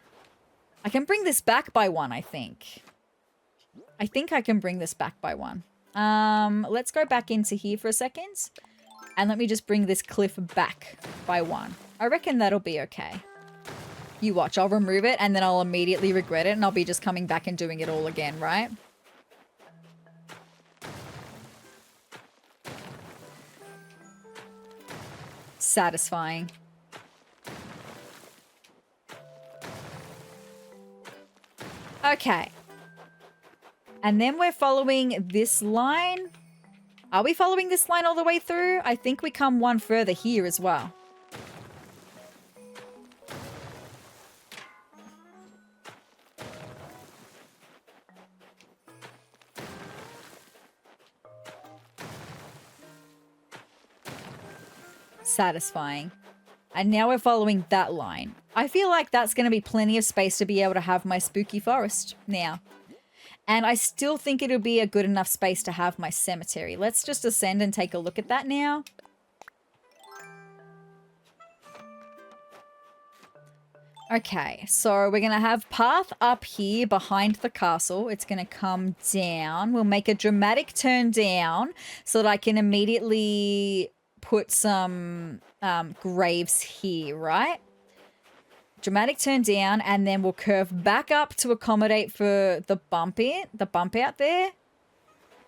I can bring this back by 1, I think. I think I can bring this back by 1. Let's go back into here for a second. And let me just bring this cliff back by 1. I reckon that'll be okay. You watch, I'll remove it and then I'll immediately regret it and I'll be just coming back and doing it all again, right? Satisfying. Okay. And then we're following this line. Are we following this line all the way through? I think we come 1 further here as well. Satisfying. And now we're following that line. I feel like that's going to be plenty of space to be able to have my spooky forest now. And I still think it'll be a good enough space to have my cemetery. Let's just ascend and take a look at that now. Okay, so we're going to have path up here behind the castle. It's going to come down. We'll make a dramatic turn down so that I can immediately put some graves here, right? Dramatic turn down, and then we'll curve back up to accommodate for the bump out there.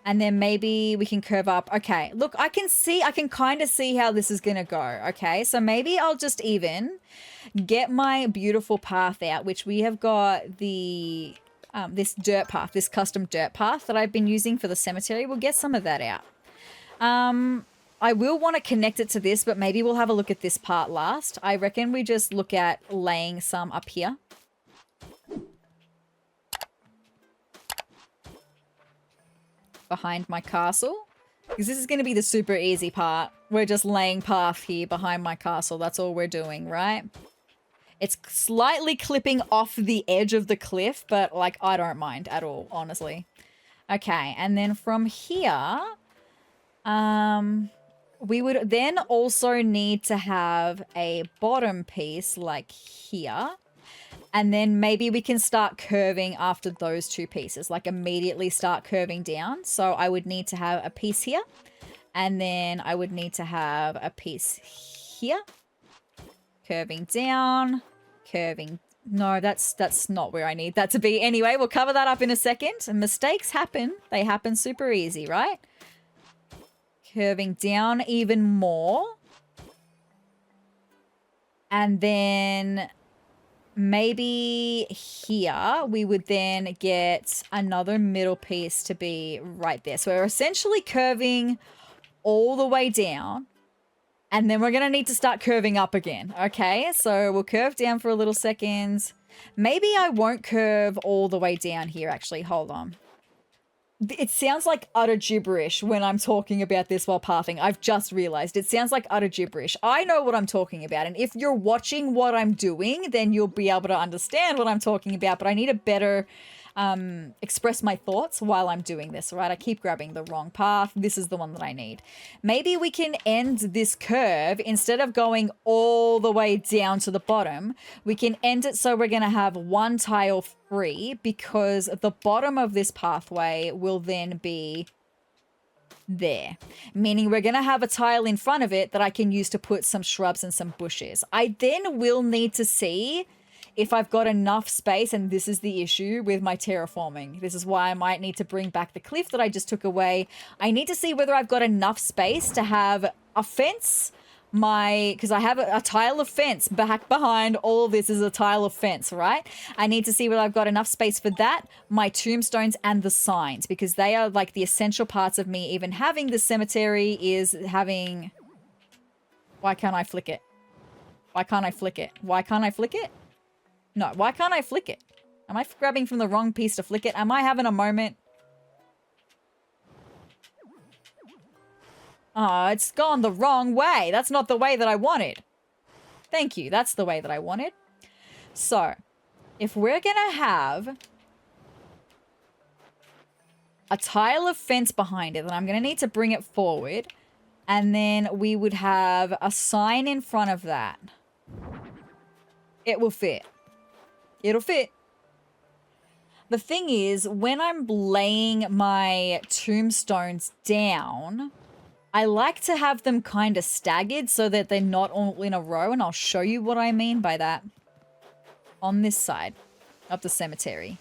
And then maybe we can curve up. Okay, look, I can kind of see how this is going to go. Okay, so maybe I'll just even get my beautiful path out, which we have got the this dirt path, this custom dirt path that I've been using for the cemetery. We'll get some of that out. I will want to connect it to this, but maybe we'll have a look at this part last. I reckon we just look at laying some up here. Behind my castle. Because this is going to be the super easy part. We're just laying path here behind my castle. That's all we're doing, right? It's slightly clipping off the edge of the cliff, but like I don't mind at all, honestly. Okay, and then from here, we would then also need to have a bottom piece like here. And then maybe we can start curving after those two pieces, like immediately start curving down. So I would need to have a piece here. And then I would need to have a piece here. Curving down, curving. No, that's not where I need that to be. Anyway, we'll cover that up in a second. And mistakes happen. They happen super easy, right? Curving down even more. And then maybe here we would then get another middle piece to be right there. So we're essentially curving all the way down. And then we're going to need to start curving up again. Okay, so we'll curve down for a little second. Maybe I won't curve all the way down here, actually. Hold on. It sounds like utter gibberish when I'm talking about this while pathing. I've just realized it sounds like utter gibberish. I know what I'm talking about. And if you're watching what I'm doing, then you'll be able to understand what I'm talking about. But I need a better express my thoughts while I'm doing this, right? I keep grabbing the wrong path. This is the one that I need. Maybe we can end this curve instead of going all the way down to the bottom. We can end it so we're going to have one tile free because the bottom of this pathway will then be there, meaning we're going to have a tile in front of it that I can use to put some shrubs and some bushes. I then will need to see if I've got enough space, and this is the issue with my terraforming. This is why I might need to bring back the cliff that I just took away. I need to see whether I've got enough space to have a fence, because I have a tile of fence back behind all of this is a tile of fence, right? I need to see whether I've got enough space for that, my tombstones, and the signs, because they are like the essential parts of me. Even having the cemetery is having... Why can't I flick it? Why can't I flick it? Why can't I flick it? No, why can't I flick it? Am I grabbing from the wrong piece to flick it? Am I having a moment? Oh, it's gone the wrong way. That's not the way that I wanted. Thank you. That's the way that I wanted. So, if we're going to have a tile of fence behind it, then I'm going to need to bring it forward. And then we would have a sign in front of that. It will fit. It'll fit. The thing is, when I'm laying my tombstones down, I like to have them kind of staggered so that they're not all in a row, and I'll show you what I mean by that on this side of the cemetery.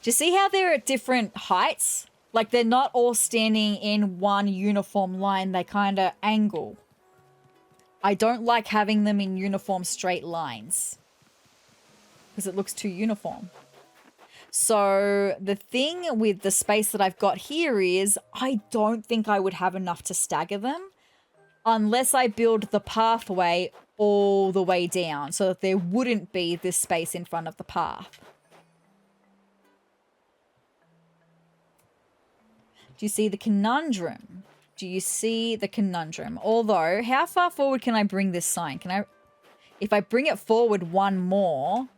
Do you see how they're at different heights? Like they're not all standing in one uniform line, they kind of angle. I don't like having them in uniform straight lines, because it looks too uniform. So the thing with the space that I've got here is I don't think I would have enough to stagger them unless I build the pathway all the way down so that there wouldn't be this space in front of the path. Do you see the conundrum? Do you see the conundrum? Although, how far forward can I bring this sign? Can I... If I bring it forward one more...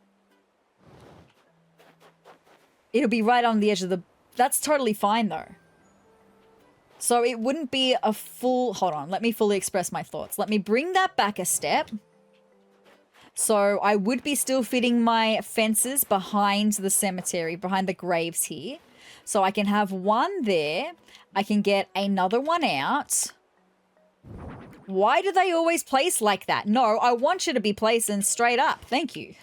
It'll be right on the edge of the... That's totally fine, though. So it wouldn't be a full... Hold on. Let me fully express my thoughts. Let me bring that back a step. So I would be still fitting my fences behind the cemetery, behind the graves here. So I can have one there. I can get another one out. Why do they always place like that? No, I want you to be placing straight up. Thank you.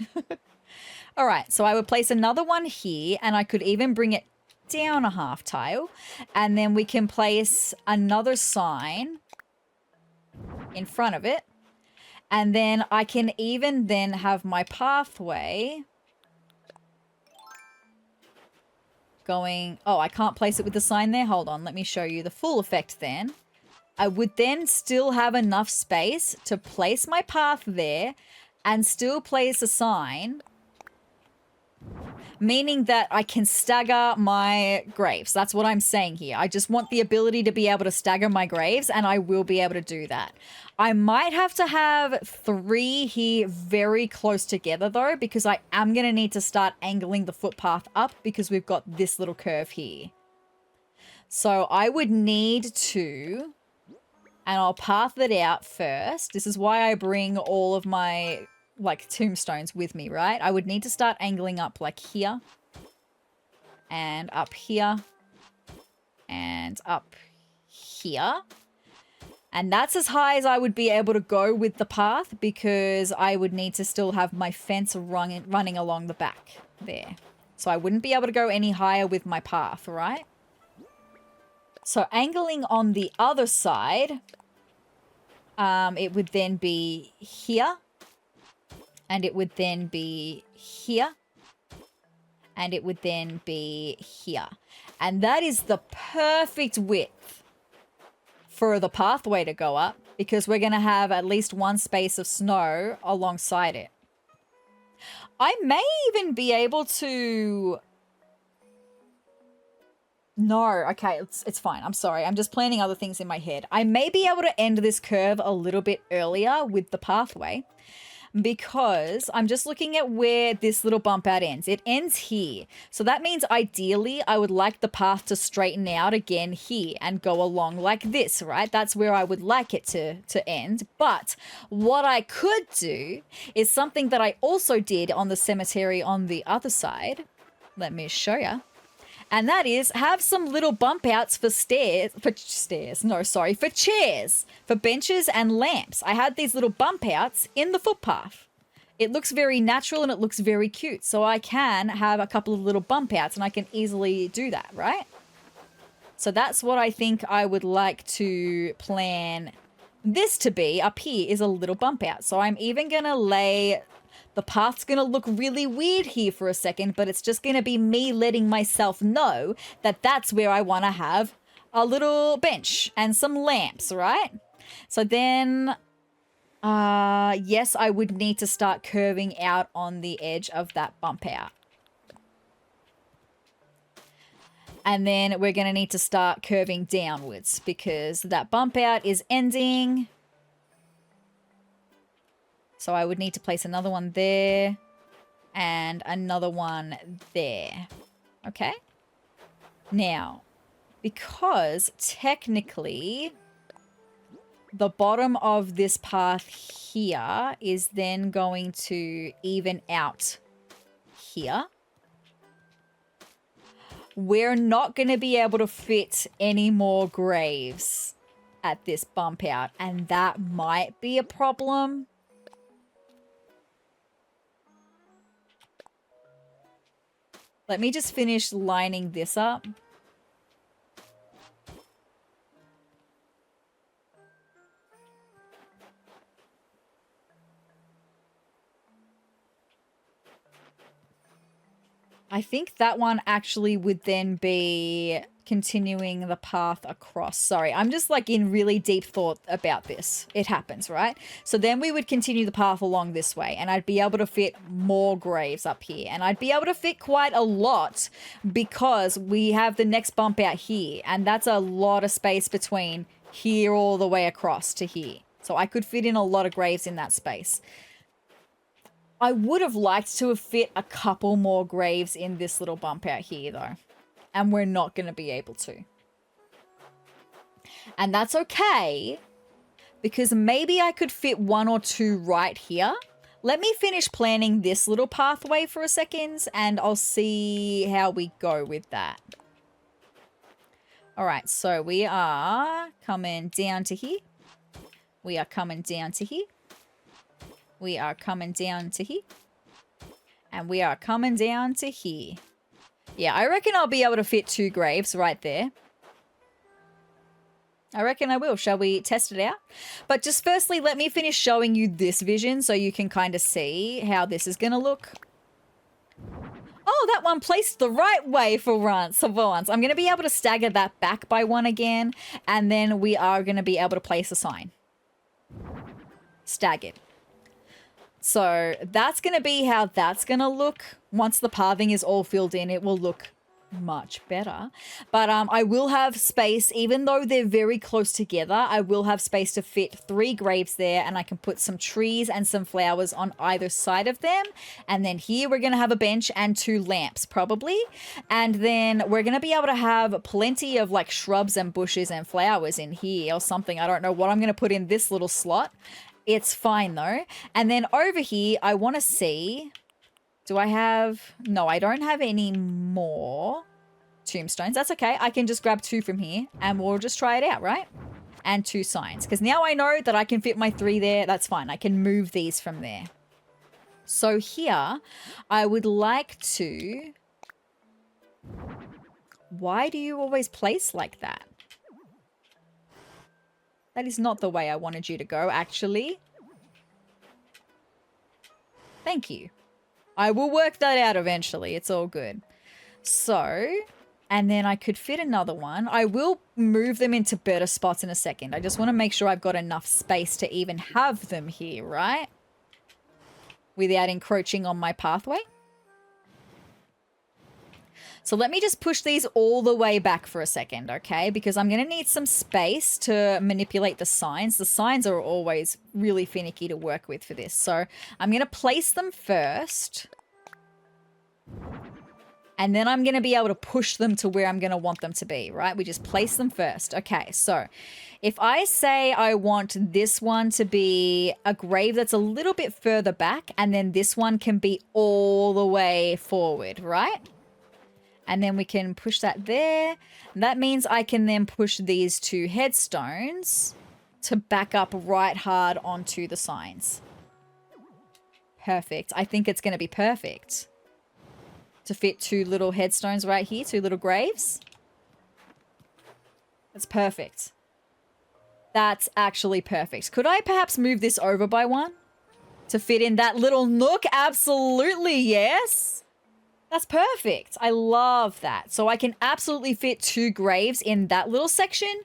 All right, so I would place another one here, and I could even bring it down a half tile, and then we can place another sign in front of it, and then I can even then have my pathway going... Oh, I can't place it with the sign there. Hold on, let me show you the full effect then. I would then still have enough space to place my path there and still place a sign. meaning that I can stagger my graves. That's what I'm saying here. I just want the ability to be able to stagger my graves, and I will be able to do that. I might have to have 3 here very close together though, because I am going to need to start angling the footpath up because we've got this little curve here. So I would need to, and I'll path it out first. This is why I bring all of my like tombstones with me, right? I would need to start angling up like here and up here and up here. And that's as high as I would be able to go with the path because I would need to still have my fence running along the back there. So I wouldn't be able to go any higher with my path, right? So angling on the other side, it would then be here. And it would then be here. And it would then be here. And that is the perfect width for the pathway to go up because we're going to have at least one space of snow alongside it. I may even be able to... No, okay, it's fine. I'm sorry. I'm just planning other things in my head. I may be able to end this curve a little bit earlier with the pathway because I'm just looking at where this little bump out ends. It ends here. So that means ideally I would like the path to straighten out again here and go along like this, right? That's where I would like it to end. But what I could do is something that I also did on the cemetery on the other side. Let me show you. And that is have some little bump outs for chairs, for benches and lamps. I had these little bump outs in the footpath. It looks very natural and it looks very cute. So I can have a couple of little bump outs and I can easily do that, right? So that's what I think I would like to plan this to be. Up here is a little bump out. So I'm even going to lay... The path's going to look really weird here for a second, but it's just going to be me letting myself know that that's where I want to have a little bench and some lamps, right? So then, yes, I would need to start curving out on the edge of that bump out. And then we're going to need to start curving downwards because that bump out is ending. So I would need to place another one there and another one there. Okay. Now, because technically the bottom of this path here is then going to even out here, we're not going to be able to fit any more graves at this bump out, and that might be a problem. Let me just finish lining this up. I think that one actually would then be continuing the path across. Sorry, I'm just like in really deep thought about this. It happens, right? So then we would continue the path along this way and I'd be able to fit more graves up here and I'd be able to fit quite a lot because we have the next bump out here and that's a lot of space between here all the way across to here. So I could fit in a lot of graves in that space. I would have liked to have fit a couple more graves in this little bump out here though. And we're not going to be able to. And that's okay, because maybe I could fit 1 or 2 right here. Let me finish planning this little pathway for a second, and I'll see how we go with that. All right, so we are coming down to here. We are coming down to here. We are coming down to here. And we are coming down to here. Yeah, I reckon I'll be able to fit 2 graves right there. I reckon I will. Shall we test it out? But just firstly, let me finish showing you this vision so you can kind of see how this is going to look. Oh, that one placed the right way for once. I'm going to be able to stagger that back by 1 again. And then we are going to be able to place a sign. Staggered. So that's going to be how that's going to look. Once the pathing is all filled in, it will look much better. But I will have space, even though they're very close together, I will have space to fit 3 graves there, and I can put some trees and some flowers on either side of them. And then here we're going to have a bench and 2 lamps probably. And then we're going to be able to have plenty of like shrubs and bushes and flowers in here or something. I don't know what I'm going to put in this little slot. It's fine though. And then over here, I want to see... Do I have... No, I don't have any more tombstones. That's okay. I can just grab 2 from here and we'll just try it out, right? And 2 signs. Because now I know that I can fit my 3 there. That's fine. I can move these from there. So here, I would like to... Why do you always place like that? That is not the way I wanted you to go, actually. Thank you. I will work that out eventually. It's all good. So, and then I could fit another one. I will move them into better spots in a second. I just want to make sure I've got enough space to even have them here, right? Without encroaching on my pathway. So let me just push these all the way back for a second, okay? Because I'm going to need some space to manipulate the signs. The signs are always really finicky to work with for this. So I'm going to place them first. And then I'm going to be able to push them to where I'm going to want them to be, right? We just place them first. Okay, so if I say I want this one to be a grave that's a little bit further back, and then this one can be all the way forward, right? And then we can push that there. That means I can then push these 2 headstones to back up right hard onto the signs. Perfect. I think it's going to be perfect. To fit 2 little headstones right here, 2 little graves. That's perfect. That's actually perfect. Could I perhaps move this over by 1? To fit in that little nook? Absolutely, yes. That's perfect. I love that. So I can absolutely fit 2 graves in that little section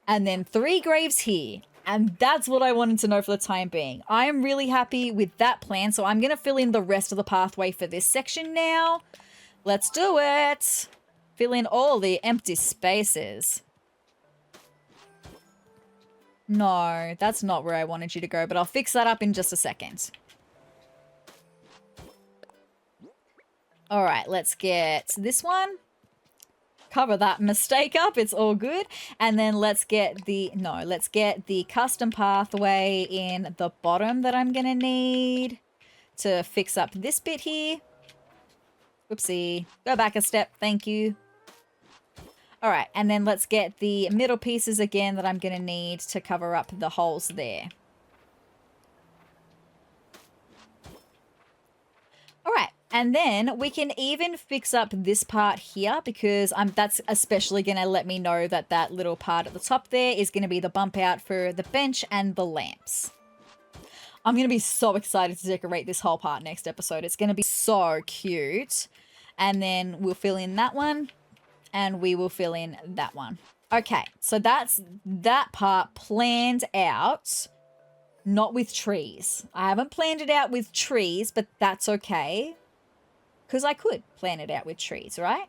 and then 3 graves here. And that's what I wanted to know for the time being. I am really happy with that plan. So I'm going to fill in the rest of the pathway for this section now. Let's do it. Fill in all the empty spaces. No, that's not where I wanted you to go, but I'll fix that up in just a second. All right, let's get this one. Cover that mistake up. It's all good. And then let's get the custom pathway in the bottom that I'm going to need to fix up this bit here. Whoopsie. Go back a step. Thank you. All right, and then let's get the middle pieces again that I'm going to need to cover up the holes there. All right. And then we can even fix up this part here because that's especially going to let me know that that little part at the top there is going to be the bump out for the bench and the lamps. I'm going to be so excited to decorate this whole part next episode. It's going to be so cute. And then we'll fill in that one and we will fill in that one. Okay, so that's that part planned out, not with trees. I haven't planned it out with trees, but that's okay. Because I could plan it out with trees, right?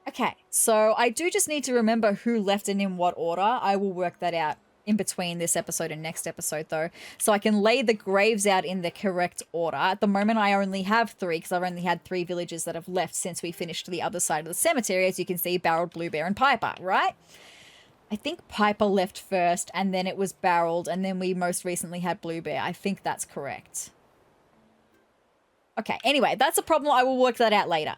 Okay, so I do just need to remember who left and in what order. I will work that out in between this episode and next episode, though. So I can lay the graves out in the correct order. At the moment, I only have 3 because I've only had 3 villagers that have left since we finished the other side of the cemetery. As you can see, Barreled, Bluebear, and Piper, right? I think Piper left first, and then it was Barreled, and then we most recently had Bluebear. I think that's correct. Okay, anyway, that's a problem. I will work that out later.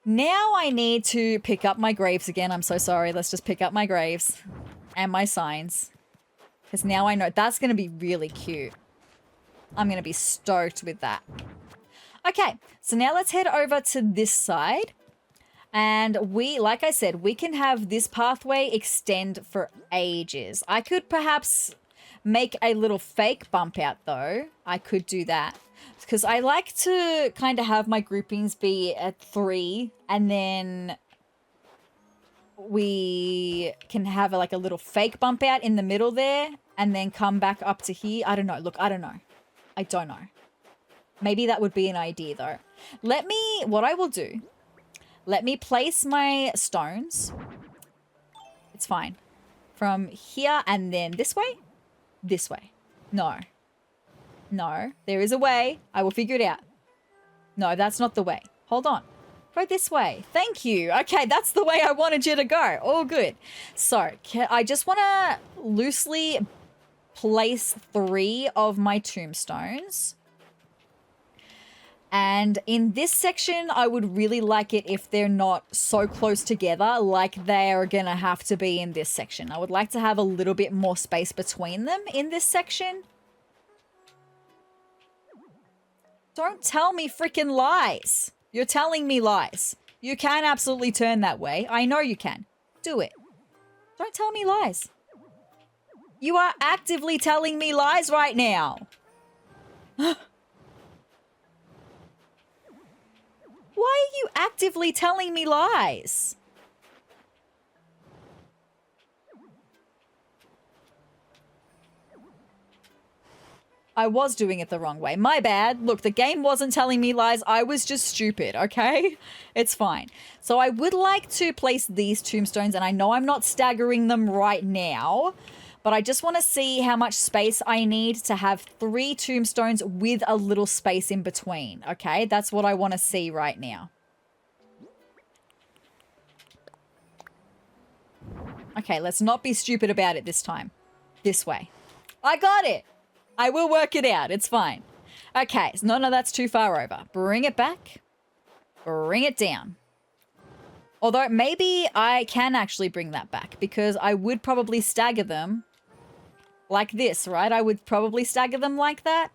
Now I need to pick up my graves again. I'm so sorry. Let's just pick up my graves and my signs. Because now I know that's going to be really cute. I'm going to be stoked with that. Okay, so now let's head over to this side. And like I said, we can have this pathway extend for ages. I could perhaps make a little fake bump out though. I could do that. Because I like to kind of have my groupings be at 3 and then we can have like a little fake bump out in the middle there and then come back up to here. I don't know. Look, I don't know. I don't know. Maybe that would be an idea though. What I will do, let me place my stones. It's fine. From here and then this way? This way. No. No, there is a way. I will figure it out. No, that's not the way. Hold on. Go this way. Thank you. Okay, that's the way I wanted you to go. All good. So, I just want to loosely place 3 of my tombstones. And in this section, I would really like it if they're not so close together like they are going to have to be in this section. I would like to have a little bit more space between them in this section. Don't tell me freaking lies. You're telling me lies. You can absolutely turn that way. I know you can. Do it. Don't tell me lies. You are actively telling me lies right now. Why are you actively telling me lies? I was doing it the wrong way. My bad. Look, the game wasn't telling me lies. I was just stupid, okay? It's fine. So I would like to place these tombstones, and I know I'm not staggering them right now, but I just want to see how much space I need to have 3 tombstones with a little space in between, okay? That's what I want to see right now. Okay, let's not be stupid about it this time. This way. I got it! I will work it out. It's fine. Okay. No, that's too far over. Bring it back. Bring it down. Although maybe I can actually bring that back because I would probably stagger them like this, right? I would probably stagger them like that.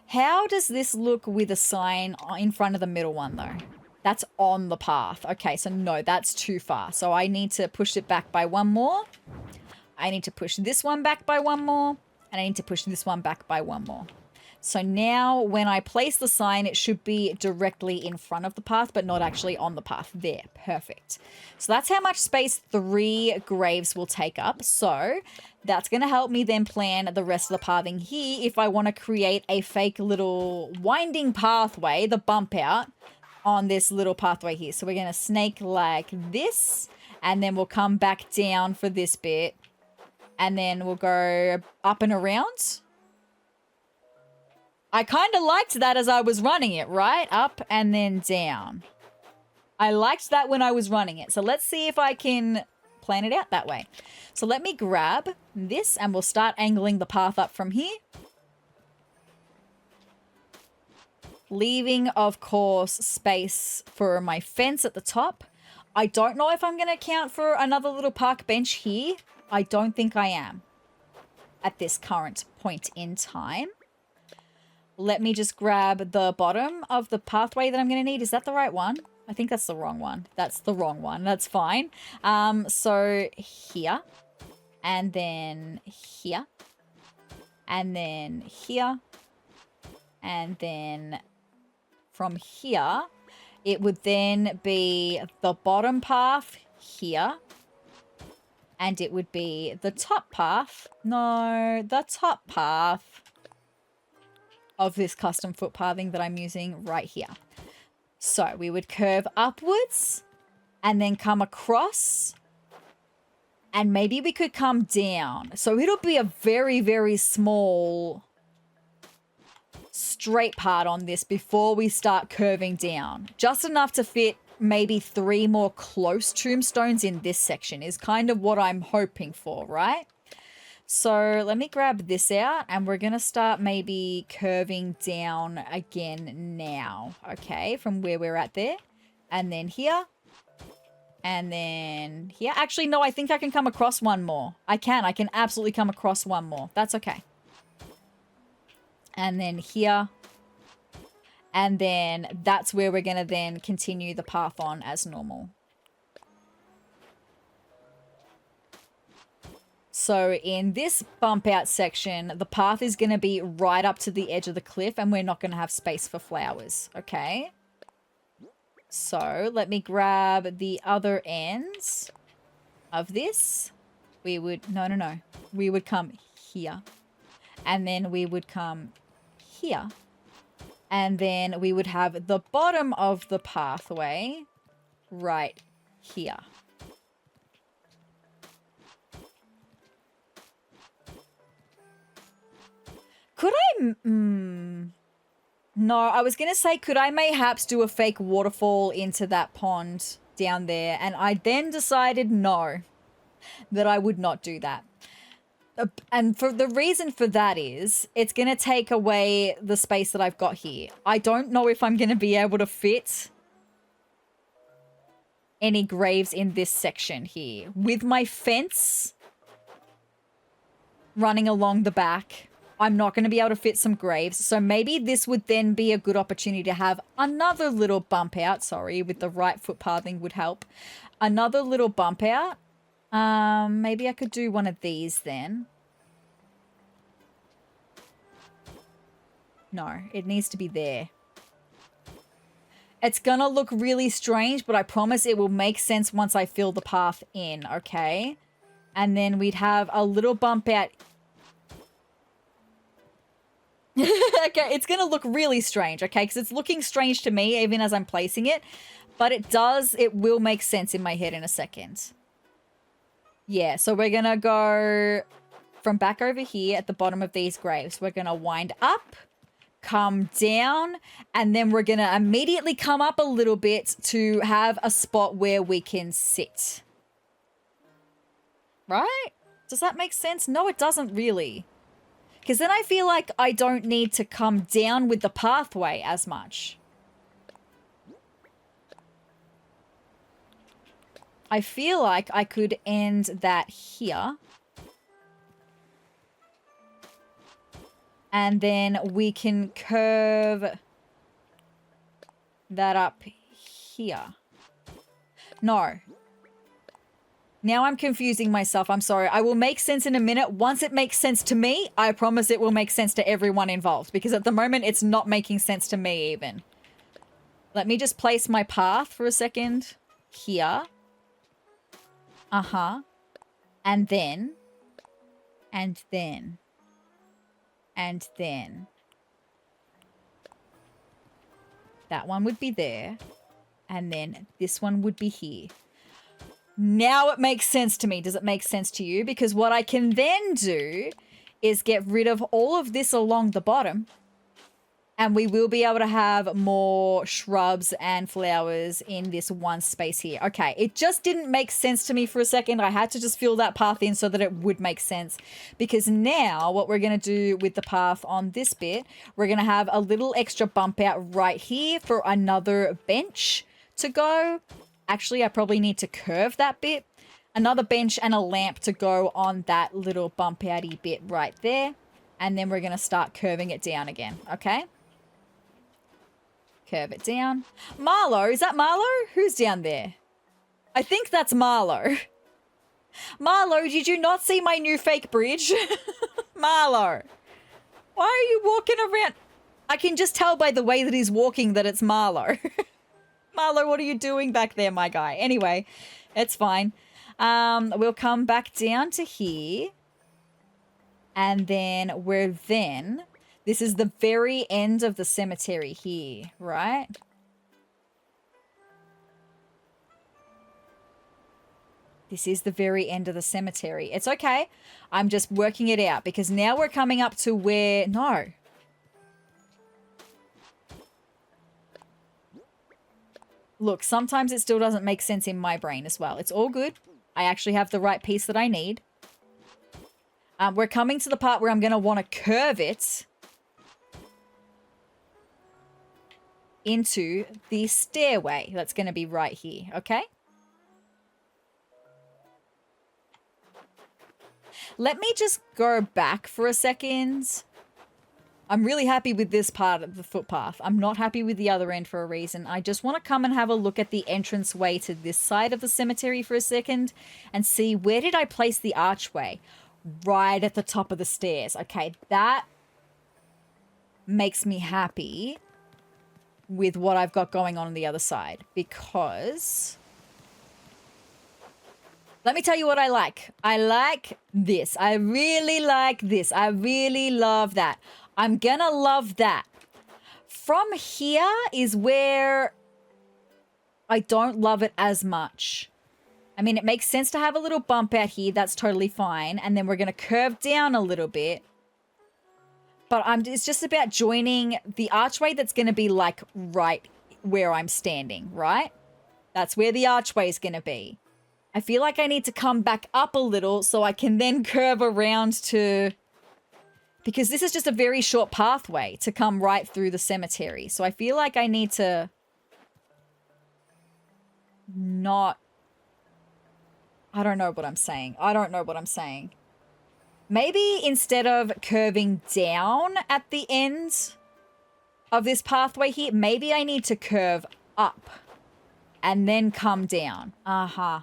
How does this look with a sign in front of the middle one though? That's on the path. Okay, so no, that's too far. So I need to push it back by 1 more. I need to push this one back by 1 more. And I need to push this one back by 1 more. So now when I place the sign, it should be directly in front of the path, but not actually on the path. There, perfect. So that's how much space 3 graves will take up. So that's going to help me then plan the rest of the pathing here if I want to create a fake little winding pathway, the bump out on this little pathway here. So we're going to snake like this, and then we'll come back down for this bit. And then we'll go up and around. I kind of liked that as I was running it, right? Up and then down. I liked that when I was running it. So let's see if I can plan it out that way. So let me grab this and we'll start angling the path up from here. Leaving, of course, space for my fence at the top. I don't know if I'm going to account for another little park bench here. I don't think I am at this current point in time. Let me just grab the bottom of the pathway that I'm going to need. Is that the right one? I think that's the wrong one. That's the wrong one. That's fine. So here, and then here, and then here, and then from here, it would then be the bottom path here. And it would be the top path. No, the top path of this custom footpathing that I'm using right here. So we would curve upwards and then come across. And maybe we could come down. So it'll be a very, very small straight part on this before we start curving down. Just enough to fit maybe 3 more close tombstones in this section is kind of what I'm hoping for, right? So let me grab this out and we're going to start maybe curving down again now, okay, from where we're at there. And then here. And then here. Actually, no, I think I can come across 1 more. I can absolutely come across 1 more. That's okay. And then here. And then that's where we're going to then continue the path on as normal. So in this bump out section, the path is going to be right up to the edge of the cliff and we're not going to have space for flowers, okay? So let me grab the other ends of this. We would, no. We would come here. And then we would come here. And then we would have the bottom of the pathway right here. Could I... No, I was going to say, could I mayhaps do a fake waterfall into that pond down there? And I then decided no, that I would not do that. And for the reason for that is, it's going to take away the space that I've got here. I don't know if I'm going to be able to fit any graves in this section here. With my fence running along the back, I'm not going to be able to fit some graves. So maybe this would then be a good opportunity to have another little bump out. Sorry, with the right foot pathing would help. Another little bump out. Maybe I could do one of these then. No, it needs to be there. It's gonna look really strange, but I promise it will make sense once I fill the path in, okay? And then we'd have a little bump out. Okay, it's gonna look really strange, okay? Because it's looking strange to me even as I'm placing it. But it will make sense in my head in a second. Yeah, so we're gonna go from back over here at the bottom of these graves. We're gonna wind up, come down, and then we're gonna immediately come up a little bit to have a spot where we can sit. Right? Does that make sense? No, it doesn't really. Because then I feel like I don't need to come down with the pathway as much. I feel like I could end that here. And then we can curve that up here. No. Now I'm confusing myself. I'm sorry. I will make sense in a minute. Once it makes sense to me, I promise it will make sense to everyone involved. Because at the moment, it's not making sense to me even. Let me just place my path for a second. Here. Uh-huh. And then. And then. And then. That one would be there. And then this one would be here. Now it makes sense to me. Does it make sense to you? Because what I can then do is get rid of all of this along the bottom. And we will be able to have more shrubs and flowers in this one space here. Okay, it just didn't make sense to me for a second. I had to just fill that path in so that it would make sense. Because now what we're going to do with the path on this bit, we're going to have a little extra bump out right here for another bench to go. Actually, I probably need to curve that bit. Another bench and a lamp to go on that little bump outy bit right there. And then we're going to start curving it down again, okay? Curve it down. Marlo, is that Marlo? Who's down there? I think that's Marlo. Marlo, did you not see my new fake bridge? Marlo, why are you walking around? I can just tell by the way that he's walking that it's Marlo. Marlo, what are you doing back there, my guy? Anyway, it's fine. We'll come back down to here. And then this is the very end of the cemetery here, right? This is the very end of the cemetery. It's okay. I'm just working it out because now we're coming up to where... No. Look, sometimes it still doesn't make sense in my brain as well. It's all good. I actually have the right piece that I need. We're coming to the part where I'm going to want to curve it into the stairway that's going to be right here, okay? Let me just go back for a second. I'm really happy with this part of the footpath. I'm not happy with the other end for a reason. I just want to come and have a look at the entranceway to this side of the cemetery for a second and see where did I place the archway? Right at the top of the stairs. Okay, that makes me happy with what I've got going on the other side because Let me tell you what I like. I like this. I really like this. I really love that. I'm gonna love that. From here is where I don't love it as much. I mean, it makes sense to have a little bump out here. That's totally fine. And then we're going to curve down a little bit. But it's just about joining the archway that's going to be like right where I'm standing, right? That's where the archway is going to be. I feel like I need to come back up a little so I can then curve around to... Because this is just a very short pathway to come right through the cemetery. So I feel like I need to... not... I don't know what I'm saying. I don't know what I'm saying. Maybe instead of curving down at the end of this pathway here, maybe I need to curve up and then come down. Uh-huh.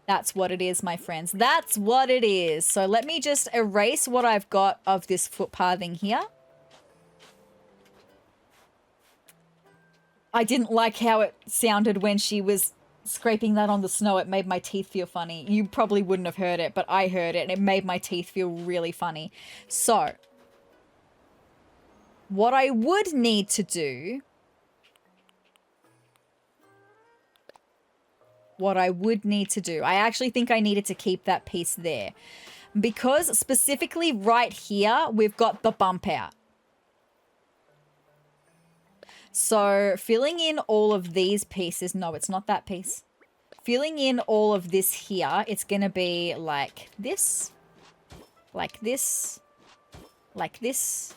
That's what it is, my friends. That's what it is. So let me just erase what I've got of this footpathing here. I didn't like how it sounded when she was scraping that on the snow. It made my teeth feel funny. You probably wouldn't have heard it, but I heard it and it made my teeth feel really funny. So, what I would need to do... I actually think I needed to keep that piece there. Because specifically right here, we've got the bump out. So filling in all of these pieces, no, it's not that piece. Filling in all of this here, it's going to be like this, like this, like this.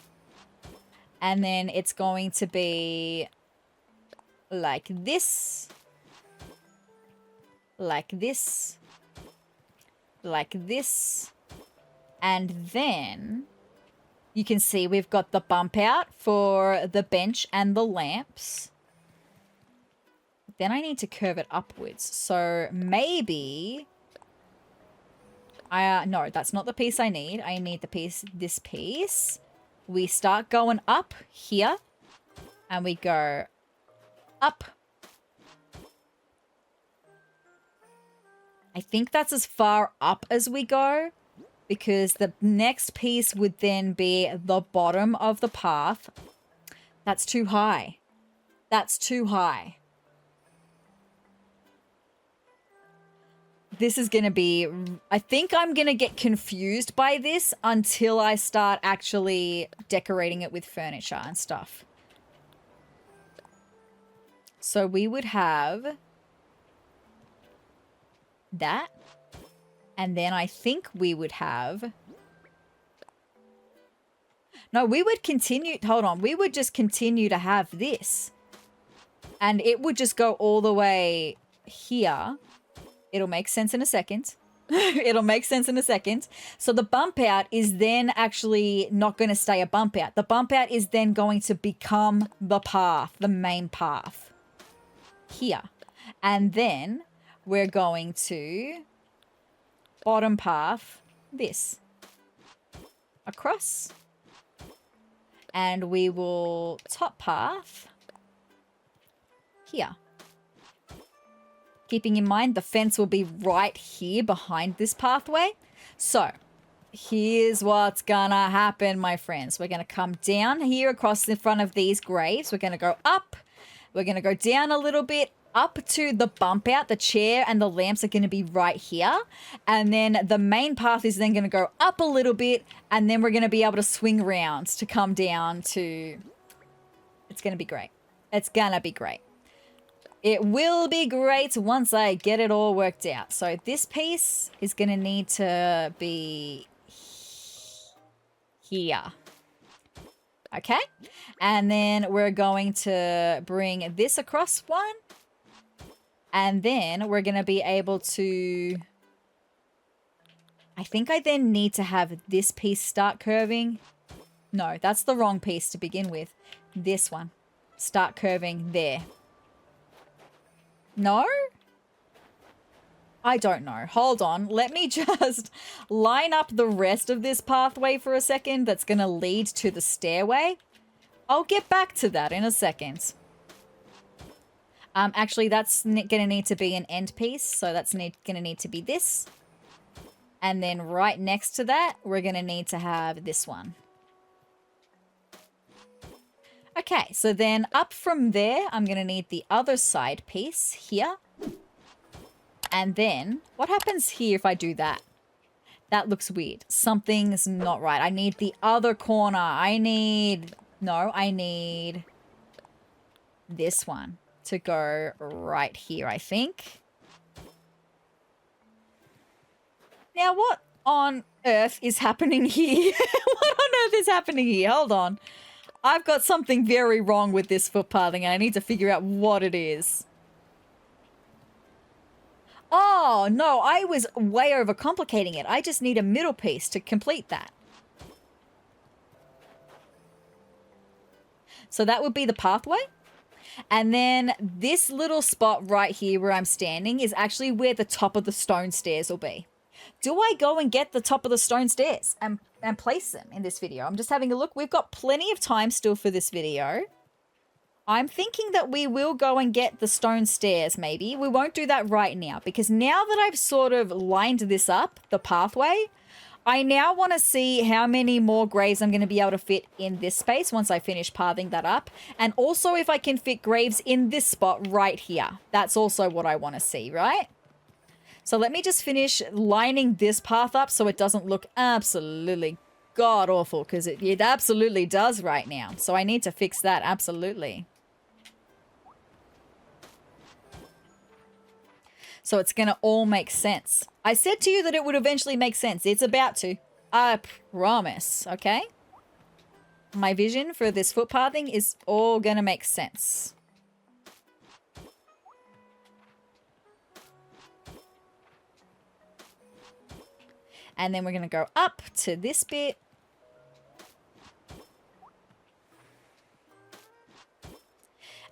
And then it's going to be like this, like this, like this. And then... you can see we've got the bump out for the bench and the lamps. Then I need to curve it upwards. So maybe... no, that's not the piece I need. I need the piece, this piece. We start going up here. And we go up. I think that's as far up as we go. Because the next piece would then be the bottom of the path. That's too high. That's too high. This is going to be... I think I'm going to get confused by this until I start actually decorating it with furniture and stuff. So we would have that. And then I think we would have... no, we would continue... hold on. We would just continue to have this. And it would just go all the way here. It'll make sense in a second. It'll make sense in a second. So the bump out is then actually not going to stay a bump out. The bump out is then going to become the path, the main path. Here. And then we're going to... bottom path, this. Across. And we will top path here. Keeping in mind the fence will be right here behind this pathway. So, here's what's gonna happen, my friends. We're gonna come down here across the front of these graves. We're gonna go up. We're gonna go down a little bit. Up to the bump out, the chair and the lamps are going to be right here. And then the main path is then going to go up a little bit. And then we're going to be able to swing around to come down to... it's going to be great. It's going to be great. It will be great once I get it all worked out. So this piece is going to need to be here. Okay. And then we're going to bring this across one. And then we're going to be able to... I think I then need to have this piece start curving. No, that's the wrong piece to begin with. This one. Start curving there. No? I don't know. Hold on. Let me just line up the rest of this pathway for a second that's going to lead to the stairway. I'll get back to that in a second. Actually, that's going to need to be an end piece. So that's going to need to be this. And then right next to that, we're going to need to have this one. Okay, so then up from there, I'm going to need the other side piece here. And then what happens here if I do that? That looks weird. Something's not right. I need the other corner. I need this one to go right here, I think. Now, what on earth is happening here? What on earth is happening here? Hold on. I've got something very wrong with this footpathing and I need to figure out what it is. Oh, no, I was way overcomplicating it. I just need a middle piece to complete that. So that would be the pathway. And then this little spot right here where I'm standing is actually where the top of the stone stairs will be. Do I go and get the top of the stone stairs and place them in this video? I'm just having a look. We've got plenty of time still for this video. I'm thinking that we will go and get the stone stairs, maybe. We won't do that right now because now that I've sort of lined this up, the pathway, I now want to see how many more graves I'm going to be able to fit in this space once I finish pathing that up. And also if I can fit graves in this spot right here. That's also what I want to see, right? So let me just finish lining this path up so it doesn't look absolutely god-awful because it absolutely does right now. So I need to fix that, absolutely. So it's going to all make sense. I said to you that it would eventually make sense. It's about to. I promise, okay? My vision for this footpathing is all going to make sense. And then we're going to go up to this bit.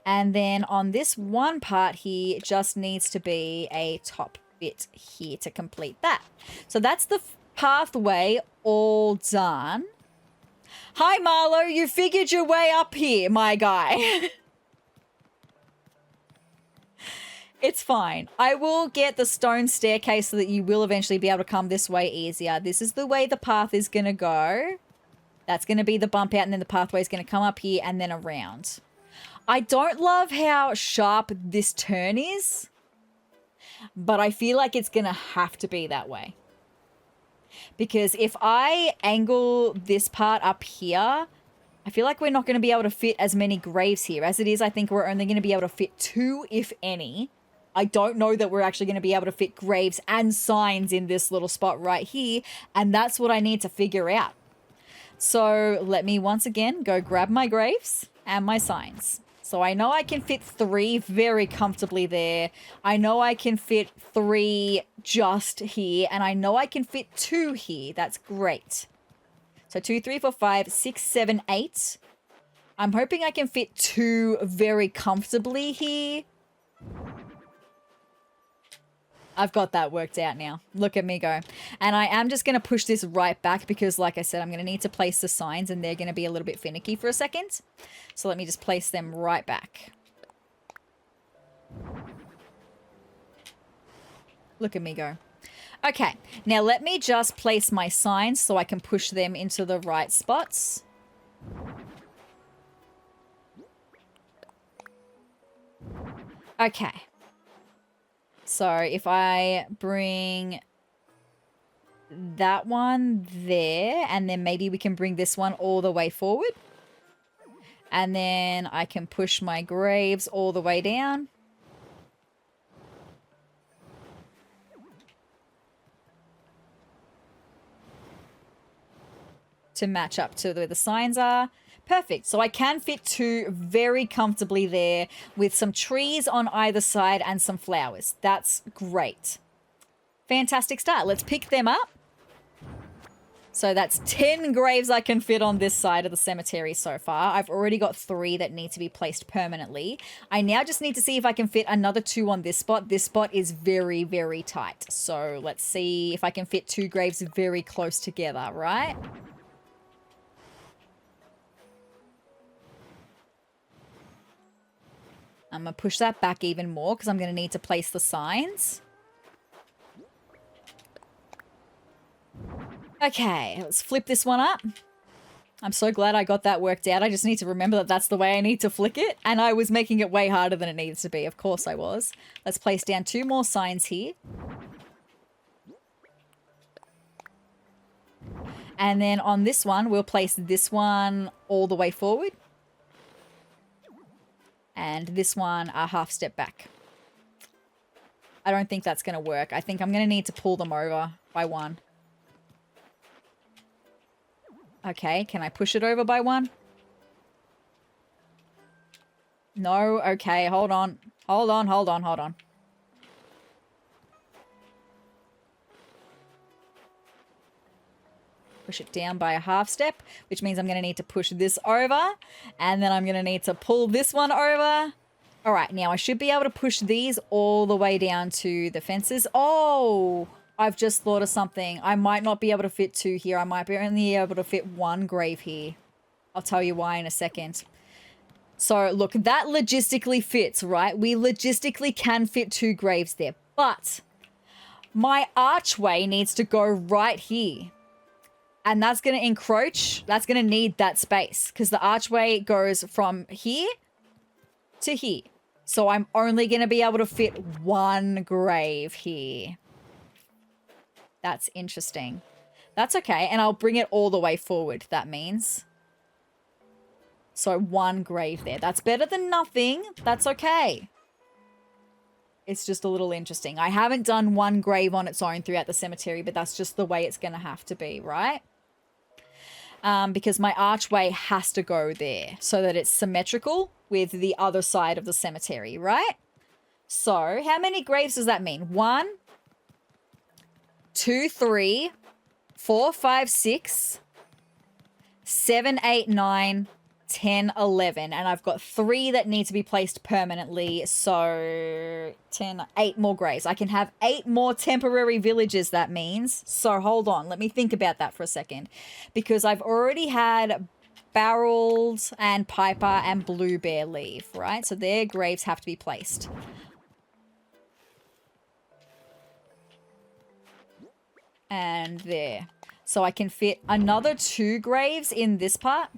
And then on this one part here, it just needs to be a top bit here to complete that. So that's the pathway all done. Hi, Marlo. You figured your way up here, my guy. It's fine. I will get the stone staircase so that you will eventually be able to come this way easier. This is the way the path is going to go. That's going to be the bump out, and then the pathway is going to come up here and then around. I don't love how sharp this turn is, but I feel like it's going to have to be that way. Because if I angle this part up here, I feel like we're not going to be able to fit as many graves here. As it is, I think we're only going to be able to fit 2, if any. I don't know that we're actually going to be able to fit graves and signs in this little spot right here, and that's what I need to figure out. So let me once again go grab my graves and my signs. So I know I can fit 3 very comfortably there. I know I can fit 3 just here, and I know I can fit 2 here. That's great. So 2, 3, 4, 5, 6, 7, 8. I'm hoping I can fit 2 very comfortably here. I've got that worked out now. Look at me go. And I am just going to push this right back because, like I said, I'm going to need to place the signs and they're going to be a little bit finicky for a second. So let me just place them right back. Look at me go. Okay, now let me just place my signs so I can push them into the right spots. Okay. So if I bring that one there, and then maybe we can bring this one all the way forward. And then I can push my graves all the way down. To match up to where the signs are. Perfect. So I can fit 2 very comfortably there with some trees on either side and some flowers. That's great. Fantastic start. Let's pick them up. So that's 10 graves I can fit on this side of the cemetery so far. I've already got 3 that need to be placed permanently. I now just need to see if I can fit another 2 on this spot. This spot is very, very tight. So let's see if I can fit 2 graves very close together, right? I'm going to push that back even more because I'm going to need to place the signs. Okay, let's flip this one up. I'm so glad I got that worked out. I just need to remember that that's the way I need to flick it. And I was making it way harder than it needs to be. Of course I was. Let's place down 2 more signs here. And then on this one, we'll place this one all the way forward. And this one a half step back. I don't think that's going to work. I think I'm going to need to pull them over by 1. Okay, can I push it over by 1? No, okay, hold on. Hold on. Push it down by a half step, which means I'm going to need to push this over. And then I'm going to need to pull this one over. All right, now I should be able to push these all the way down to the fences. Oh, I've just thought of something. I might not be able to fit 2 here. I might be only able to fit 1 grave here. I'll tell you why in a second. So look, that logistically fits, right? We logistically can fit 2 graves there, but my archway needs to go right here. And that's going to encroach. That's going to need that space because the archway goes from here to here. So I'm only going to be able to fit 1 grave here. That's interesting. That's okay. And I'll bring it all the way forward, that means. So 1 grave there. That's better than nothing. That's okay. It's just a little interesting. I haven't done 1 grave on its own throughout the cemetery, but that's just the way it's going to have to be, right? Because my archway has to go there so that it's symmetrical with the other side of the cemetery, right? So how many graves does that mean? 1, 2, 3, 4, 5, 6, 7, 8, 9, 10, 11. And I've got 3 that need to be placed permanently. So 8 more graves. I can have 8 more temporary villages, that means. So hold on. Let me think about that for a second. Because I've already had Barrels and Piper and Blue Bear leave, right? So their graves have to be placed. And there. So I can fit another 2 graves in this part.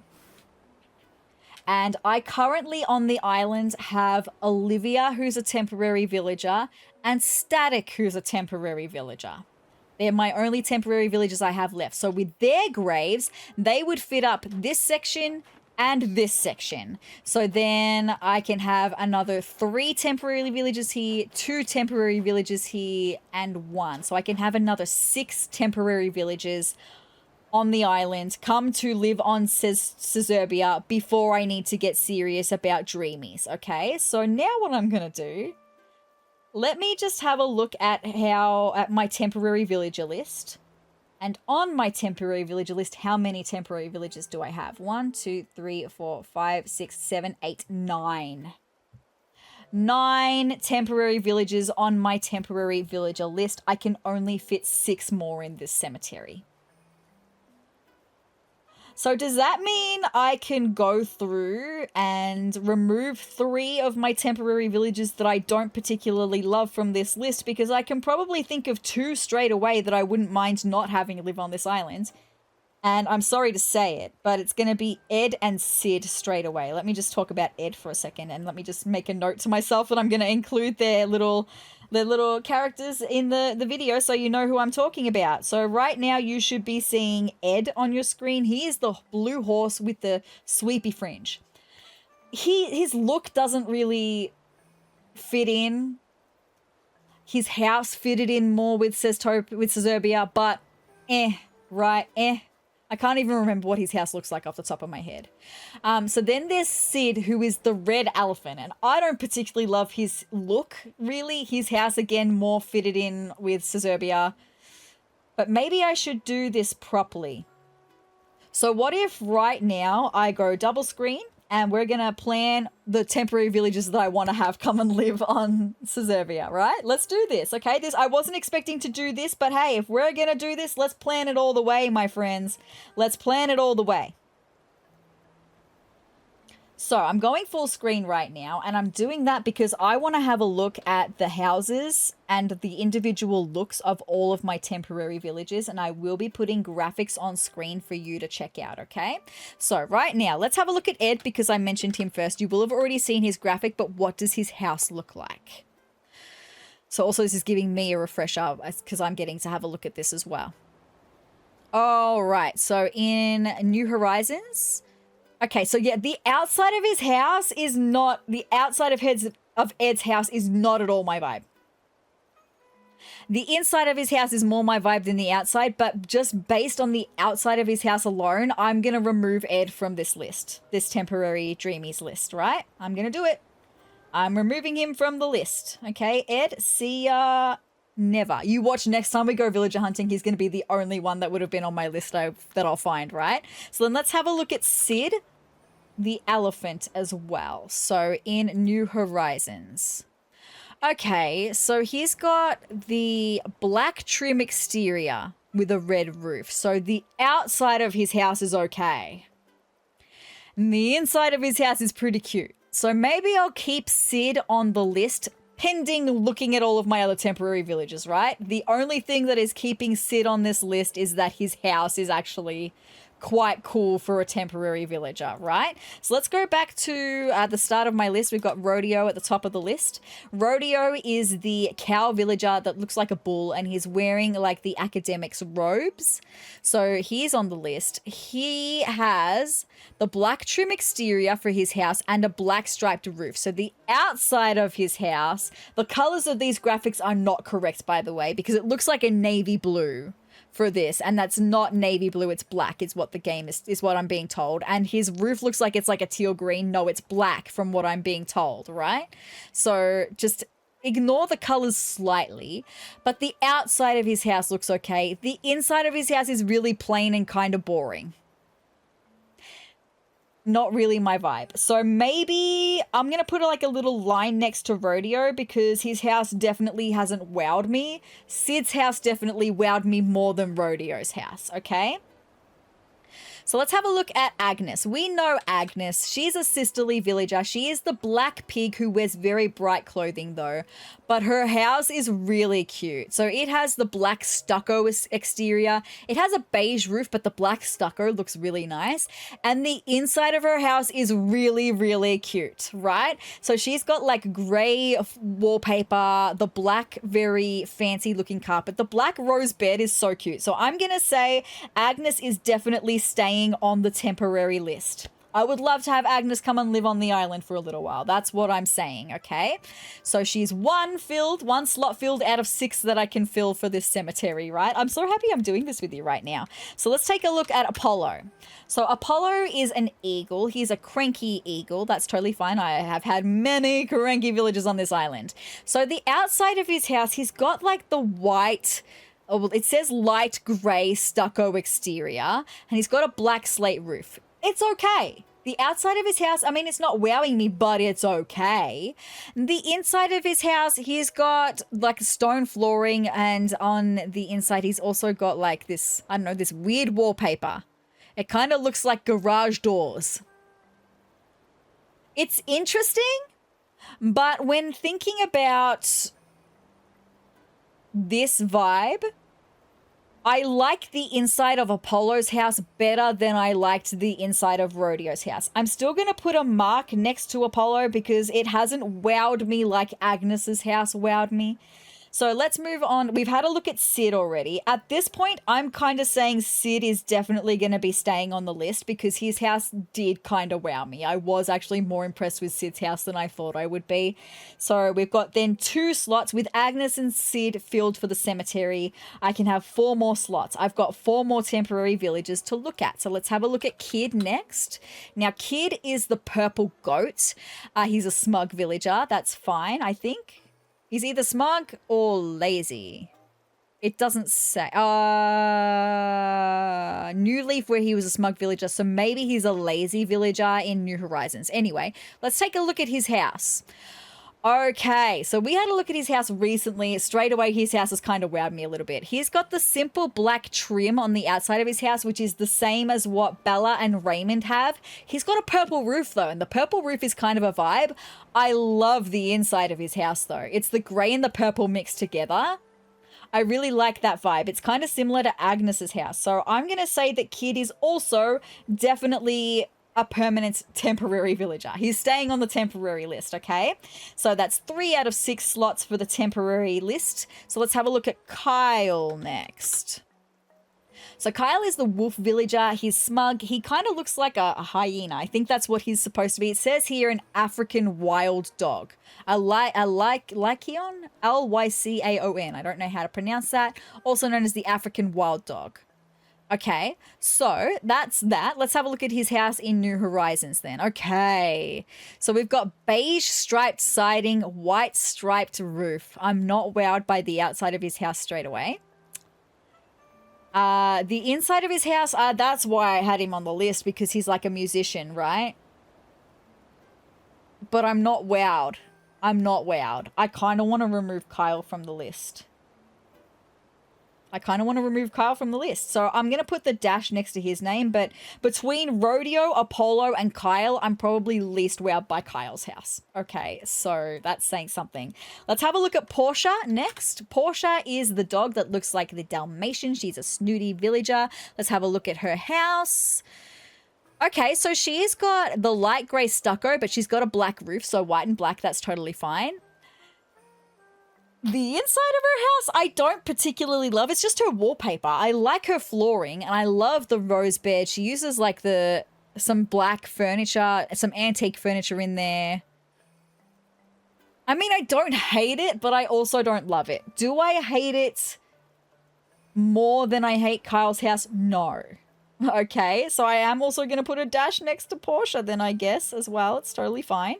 And I currently on the island have Olivia, who's a temporary villager, and Static, who's a temporary villager. They're my only temporary villagers I have left. So with their graves, they would fit up this section and this section. So then I can have another 3 temporary villages here, 2 temporary villages here, and 1. So I can have another 6 temporary villages on the island come to live on Sezurbia before I need to get serious about Dreamies. Okay, so now what I'm going to do, let me just have a look at my temporary villager list. And on my temporary villager list, how many temporary villages do I have? 1, 2, 3, 4, 5, 6, 7, 8, 9. 9 temporary villages on my temporary villager list. I can only fit 6 more in this cemetery. So does that mean I can go through and remove 3 of my temporary villages that I don't particularly love from this list? Because I can probably think of 2 straight away that I wouldn't mind not having to live on this island. And I'm sorry to say it, but it's going to be Ed and Sid straight away. Let me just talk about Ed for a second, and let me just make a note to myself that I'm going to include their little characters in the video so you know who I'm talking about. So right now you should be seeing Ed on your screen. He is the blue horse with the sweepy fringe. His look doesn't really fit in. His house fitted in more with Sezurbia, but right. I can't even remember what his house looks like off the top of my head. So then there's Sid, who is the red elephant. And I don't particularly love his look, really. His house, again, more fitted in with Sezurbia. But maybe I should do this properly. So what if right now I go double screen and we're going to plan the temporary villages that I want to have come and live on Sezurbia, right? Let's do this, okay? I wasn't expecting to do this, but hey, if we're going to do this, let's plan it all the way, my friends. Let's plan it all the way. So I'm going full screen right now, and I'm doing that because I want to have a look at the houses and the individual looks of all of my temporary villages, and I will be putting graphics on screen for you to check out, okay? So right now, let's have a look at Ed because I mentioned him first. You will have already seen his graphic, but what does his house look like? So also this is giving me a refresher because I'm getting to have a look at this as well. All right, so in New Horizons... Okay, so yeah, the outside of his house is not, the outside of Ed's house is not at all my vibe. The inside of his house is more my vibe than the outside, but just based on the outside of his house alone, I'm going to remove Ed from this list, this temporary Dreamies list, right? I'm going to do it. I'm removing him from the list. Okay, Ed, see ya never. You watch next time we go villager hunting, he's going to be the only one that would have been on my list that I'll find, right? So then let's have a look at Sid, the elephant as well. So in New Horizons. Okay, so he's got the black trim exterior with a red roof. So the outside of his house is okay. And the inside of his house is pretty cute. So maybe I'll keep Sid on the list pending looking at all of my other temporary villages, right? The only thing that is keeping Sid on this list is that his house is actually quite cool for a temporary villager, right? So let's go back to the start of my list. We've got Rodeo at the top of the list. Rodeo is the cow villager that looks like a bull, and he's wearing like the academic's robes. So he's on the list. He has the black trim exterior for his house and a black striped roof. So the outside of his house, the colors of these graphics are not correct, by the way, because it looks like a navy blue for this, and that's not navy blue, it's black is what the game is what I'm being told. And his roof looks like it's like a teal green. No, it's black from what I'm being told, right? So just ignore the colors slightly, but the outside of his house looks okay. The inside of his house is really plain and kind of boring. Not really my vibe. So maybe I'm going to put like a little line next to Rodeo because his house definitely hasn't wowed me. Sid's house definitely wowed me more than Rodeo's house, okay? So let's have a look at Agnes. We know Agnes. She's a sisterly villager. She is the black pig who wears very bright clothing though, but her house is really cute. So it has the black stucco exterior. It has a beige roof, but the black stucco looks really nice. And the inside of her house is really, really cute, right? So she's got like gray wallpaper, the black, very fancy looking carpet. The black rose bed is so cute. So I'm going to say Agnes is definitely staying on the temporary list. I would love to have Agnes come and live on the island for a little while. That's what I'm saying, okay? So she's one slot filled out of 6 that I can fill for this cemetery, right? I'm so happy I'm doing this with you right now. So let's take a look at Apollo. So Apollo is an eagle. He's a cranky eagle. That's totally fine. I have had many cranky villagers on this island. So the outside of his house, he's got like the white... Oh, well, it says light grey stucco exterior, and he's got a black slate roof. It's okay. The outside of his house, I mean, it's not wowing me, but it's okay. The inside of his house, he's got like stone flooring, and on the inside, he's also got like this, I don't know, this weird wallpaper. It kind of looks like garage doors. It's interesting, but when thinking about this vibe, I like the inside of Apollo's house better than I liked the inside of Rodeo's house. I'm still going to put a mark next to Apollo because it hasn't wowed me like Agnes's house wowed me. So let's move on. We've had a look at Sid already. At this point, I'm kind of saying Sid is definitely going to be staying on the list because his house did kind of wow me. I was actually more impressed with Sid's house than I thought I would be. So we've got then 2 slots with Agnes and Sid filled for the cemetery. I can have 4 more slots. I've got 4 more temporary villages to look at. So let's have a look at Kid next. Now, Kid is the purple goat. He's a smug villager. That's fine, I think. He's either smug or lazy. It doesn't say. New Leaf where he was a smug villager, so maybe he's a lazy villager in New Horizons. Anyway, let's take a look at his house. Okay, so we had a look at his house recently. Straight away, his house has kind of wowed me a little bit. He's got the simple black trim on the outside of his house, which is the same as what Bella and Raymond have. He's got a purple roof, though, and the purple roof is kind of a vibe. I love the inside of his house, though. It's the grey and the purple mixed together. I really like that vibe. It's kind of similar to Agnes's house. So I'm going to say that Kid is also definitely a permanent temporary villager. He's staying on the temporary list, okay? So that's 3 out of 6 slots for the temporary list. So let's have a look at Kyle next. So Kyle is the wolf villager. He's smug. He kind of looks like a hyena. I think that's what he's supposed to be. It says here an African wild dog. Lycaon? Lycaon. I don't know how to pronounce that. Also known as the African wild dog. Okay, so that's that. Let's have a look at his house in New Horizons then. Okay, so we've got beige striped siding, white striped roof. I'm not wowed by the outside of his house straight away. The inside of his house, that's why I had him on the list, because he's like a musician, right? But I'm not wowed. I'm not wowed. I kind of want to remove Kyle from the list. So I'm going to put the dash next to his name, but between Rodeo, Apollo, and Kyle, I'm probably least wowed by Kyle's house. Okay, so that's saying something. Let's have a look at Portia next. Portia is the dog that looks like the Dalmatian. She's a snooty villager. Let's have a look at her house. Okay, so she's got the light grey stucco, but she's got a black roof, so white and black, that's totally fine. The inside of her house, I don't particularly love. It's just her wallpaper. I like her flooring, and I love the rose bed. She uses like some black furniture, some antique furniture in there. I mean, I don't hate it, but I also don't love it. Do I hate it more than I hate Kyle's house? No. Okay, so I am also going to put a dash next to Portia then, I guess, as well. It's totally fine.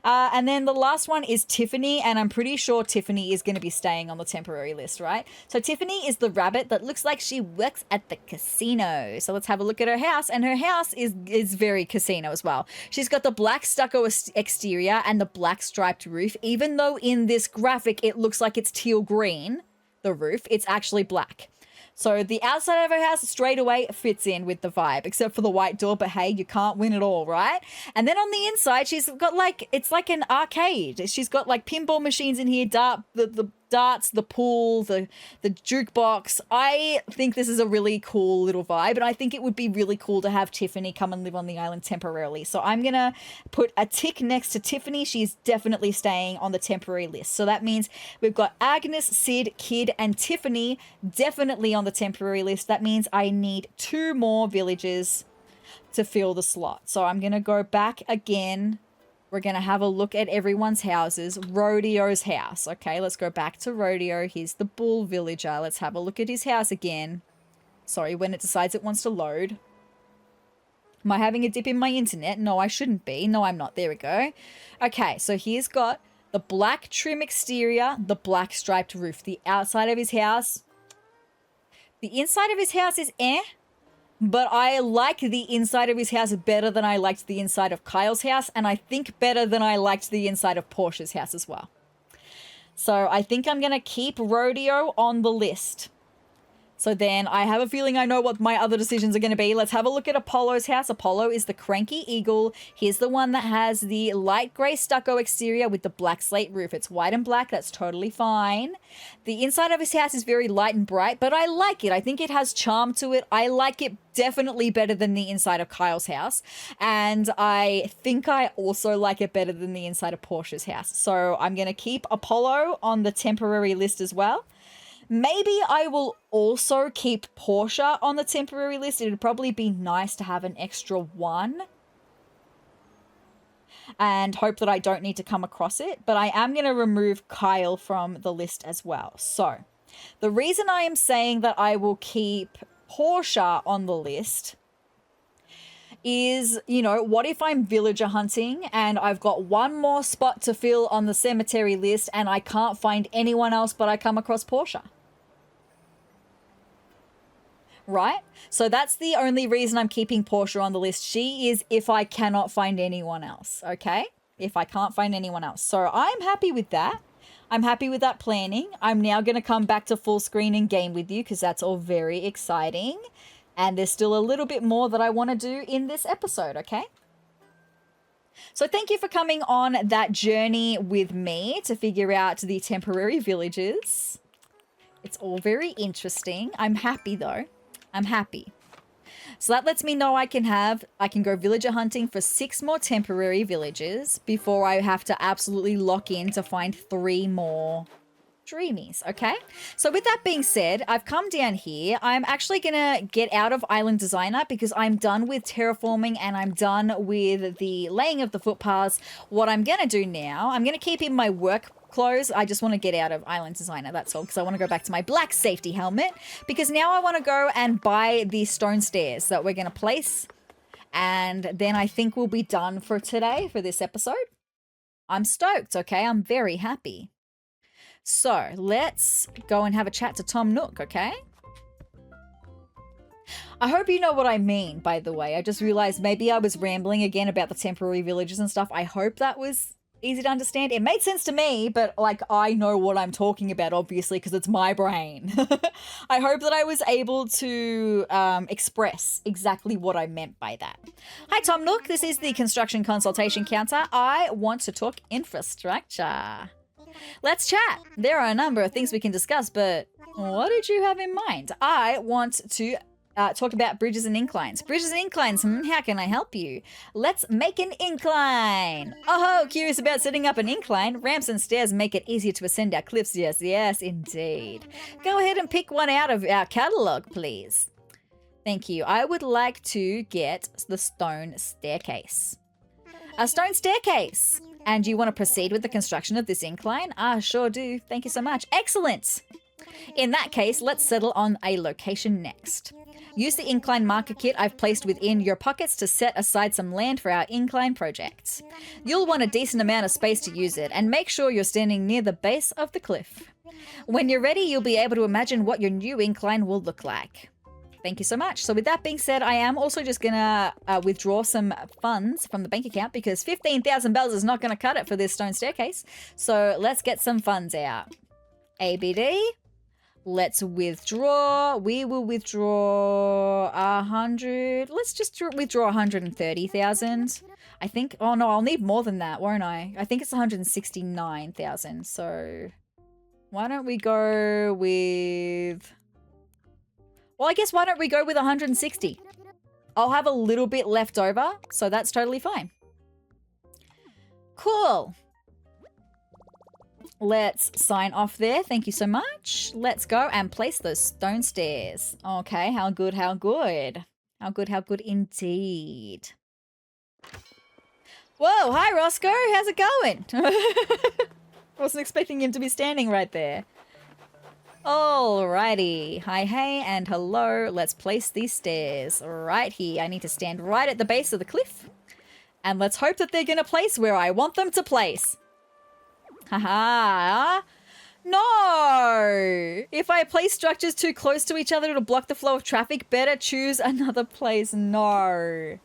And then the last one is Tiffany, and I'm pretty sure Tiffany is going to be staying on the temporary list, right? So Tiffany is the rabbit that looks like she works at the casino. So let's have a look at her house, and her house is very casino as well. She's got the black stucco exterior and the black striped roof, even though in this graphic it looks like it's teal green, the roof, it's actually black. So the outside of her house straight away fits in with the vibe, except for the white door, but hey, you can't win it all, right? And then on the inside, she's got like, it's like an arcade. She's got like pinball machines in here, the darts, the pool, the jukebox. I think this is a really cool little vibe, and I think it would be really cool to have Tiffany come and live on the island temporarily. So I'm going to put a tick next to Tiffany. She's definitely staying on the temporary list. So that means we've got Agnes, Sid, Kid, and Tiffany definitely on the temporary list. That means I need 2 more villagers to fill the slot. So I'm going to go back again. We're going to have a look at everyone's houses. Rodeo's house. Okay, let's go back to Rodeo. He's the bull villager. Let's have a look at his house again. Sorry, when it decides it wants to load. Am I having a dip in my internet? No, I shouldn't be. No, I'm not. There we go. Okay, so he's got the black trim exterior, the black striped roof. The outside of his house. The inside of his house is but I like the inside of his house better than I liked the inside of Kyle's house, and I think better than I liked the inside of Portia's house as well. So I think I'm going to keep Rodeo on the list. So then I have a feeling I know what my other decisions are going to be. Let's have a look at Apollo's house. Apollo is the cranky eagle. He's the one that has the light grey stucco exterior with the black slate roof. It's white and black. That's totally fine. The inside of his house is very light and bright, but I like it. I think it has charm to it. I like it definitely better than the inside of Kyle's house. And I think I also like it better than the inside of Portia's house. So I'm going to keep Apollo on the temporary list as well. Maybe I will also keep Portia on the temporary list. It would probably be nice to have an extra 1. And hope that I don't need to come across it. But I am going to remove Kyle from the list as well. So the reason I am saying that I will keep Portia on the list is, you know, what if I'm villager hunting and I've got 1 more spot to fill on the cemetery list and I can't find anyone else but I come across Portia? Right? So that's the only reason I'm keeping Portia on the list. She is if I cannot find anyone else, okay? if I can't find anyone else. So I'm happy with that. I'm happy with that planning. I'm now going to come back to full screen and game with you because that's all very exciting. And there's still a little bit more that I want to do in this episode, okay? So thank you for coming on that journey with me to figure out the temporary villages. It's all very interesting. I'm happy though. I'm happy. So that lets me know I can go villager hunting for 6 more temporary villages before I have to absolutely lock in to find 3 more dreamies, okay? So with that being said, I've come down here. I'm actually gonna get out of Island Designer because I'm done with terraforming and I'm done with the laying of the footpaths. What I'm gonna do now, I'm gonna keep in my work clothes. I just want to get out of Island Designer, that's all, because I want to go back to my black safety helmet because now I want to go and buy the stone stairs that we're going to place, and then I think we'll be done for today for this episode. I'm stoked, okay? I'm very happy. So let's go and have a chat to Tom Nook, okay? I hope you know what I mean, by the way. I just realized maybe I was rambling again about the temporary villages and stuff. I hope that was easy to understand. It made sense to me, but like I know what I'm talking about, obviously, because it's my brain. I hope that I was able to express exactly what I meant by that. Hi, Tom Nook. This is the construction consultation counter. I want to talk infrastructure. Let's chat. There are a number of things we can discuss, but what did you have in mind? I want to talk about bridges and inclines. Bridges and inclines, how can I help you? Let's make an incline. Oh, curious about setting up an incline? Ramps and stairs make it easier to ascend our cliffs. Yes, yes, indeed. Go ahead and pick one out of our catalogue, please. Thank you. I would like to get the stone staircase. A stone staircase. And you want to proceed with the construction of this incline? Ah, sure do. Thank you so much. Excellent. In that case, let's settle on a location next. Use the incline marker kit I've placed within your pockets to set aside some land for our incline projects. You'll want a decent amount of space to use it, and make sure you're standing near the base of the cliff. When you're ready, you'll be able to imagine what your new incline will look like. Thank you so much. So with that being said, I am also just going to withdraw some funds from the bank account because 15,000 bells is not going to cut it for this stone staircase. So let's get some funds out. ABD. Let's withdraw. We will withdraw 100. Let's just withdraw 130,000. I think. Oh no, I'll need more than that, won't I? I think it's 169,000. So why don't we go with? Well, I guess why don't we go with 160? I'll have a little bit left over, so that's totally fine. Cool. Let's sign off there. Thank you so much. Let's go and place those stone stairs. Okay, how good, how good. How good, how good indeed. Whoa, hi Roscoe, how's it going? Wasn't expecting him to be standing right there. Alrighty, hi, hey, and hello. Let's place these stairs right here. I need to stand right at the base of the cliff. And let's hope that they're gonna place where I want them to place. Haha. No! If I place structures too close to each other, it'll block the flow of traffic. Better choose another place. No.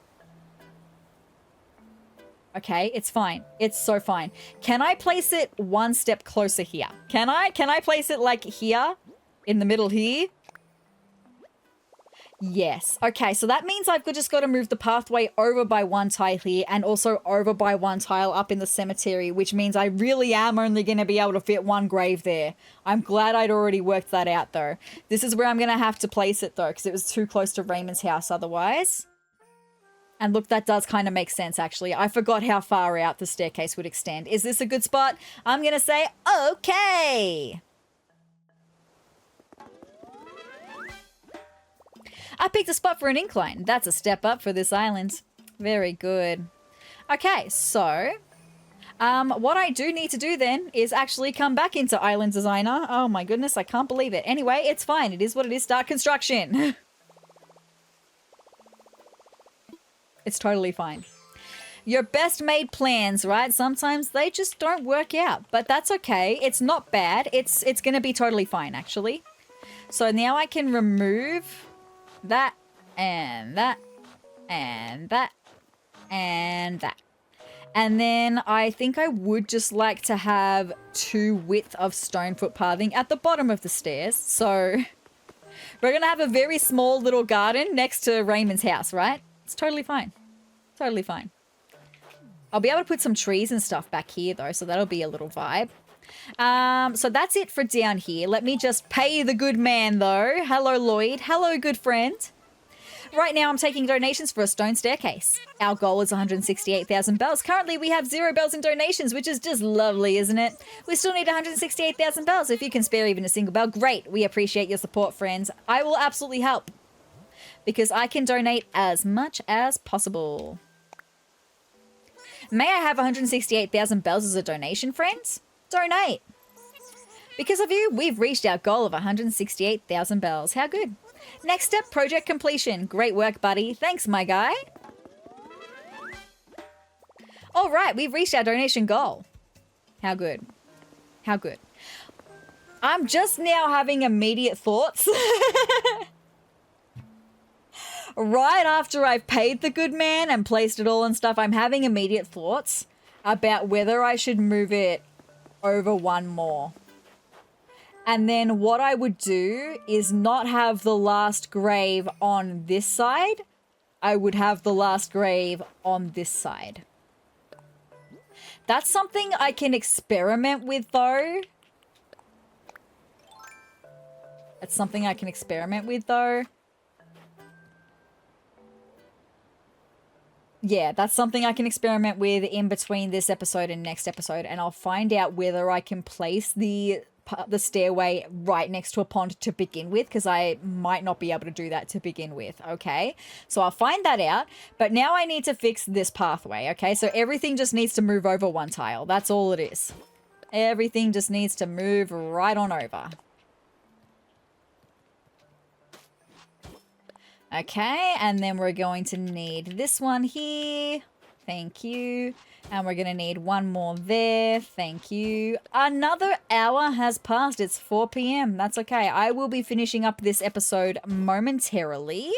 Okay, it's fine. It's so fine. Can I place it one step closer here? Can I? Can I place it like here? In the middle here? Yes. Okay, so that means I've just got to move the pathway over by 1 tile here and also over by 1 tile up in the cemetery, which means I really am only going to be able to fit 1 grave there. I'm glad I'd already worked that out, though. This is where I'm going to have to place it, though, because it was too close to Raymond's house otherwise. And look, that does kind of make sense, actually. I forgot how far out the staircase would extend. Is this a good spot? I'm going to say, okay. I picked a spot for an incline. That's a step up for this island. Very good. Okay, so what I do need to do then is actually come back into Island Designer. Oh my goodness, I can't believe it. Anyway, it's fine. It is what it is. Start construction. It's totally fine. Your best made plans, right? Sometimes they just don't work out, but that's okay. It's not bad. It's going to be totally fine, actually. So now I can remove that and that and that and that. And then I think I would just like to have 2 width of stone footpathing at the bottom of the stairs. So we're going to have a very small little garden next to Raymond's house, right? It's totally fine. Totally fine. I'll be able to put some trees and stuff back here though, so that'll be a little vibe. So that's it for down here. Let me just pay the good man though. Hello, Lloyd. Hello, good friend. Right now I'm taking donations for a stone staircase. Our goal is 168,000 bells. Currently we have 0 bells in donations, which is just lovely, isn't it? We still need 168,000 bells. If you can spare even a single bell, great. We appreciate your support, friends. I will absolutely help because I can donate as much as possible. May I have 168,000 bells as a donation, friends? Donate. Because of you, we've reached our goal of 168,000 bells. How good. Next step, project completion. Great work, buddy. Thanks, my guy. All right, we've reached our donation goal. How good. How good. I'm just now having immediate thoughts. Right after I've paid the good man and placed it all and stuff, I'm having immediate thoughts about whether I should move it over 1 more. And then what I would do is not have the last grave on this side. I would have the last grave on this side. That's something I can experiment with though. That's something I can experiment with though. Yeah, that's something I can experiment with in between this episode and next episode, and I'll find out whether I can place the stairway right next to a pond to begin with, because I might not be able to do that to begin with, okay? So I'll find that out, but now I need to fix this pathway, okay? So everything just needs to move over 1 tile. That's all it is. Everything just needs to move right on over. Okay, and then we're going to need this one here. Thank you. And we're going to need 1 more there. Thank you. Another hour has passed. It's 4 p.m. That's okay. I will be finishing up this episode momentarily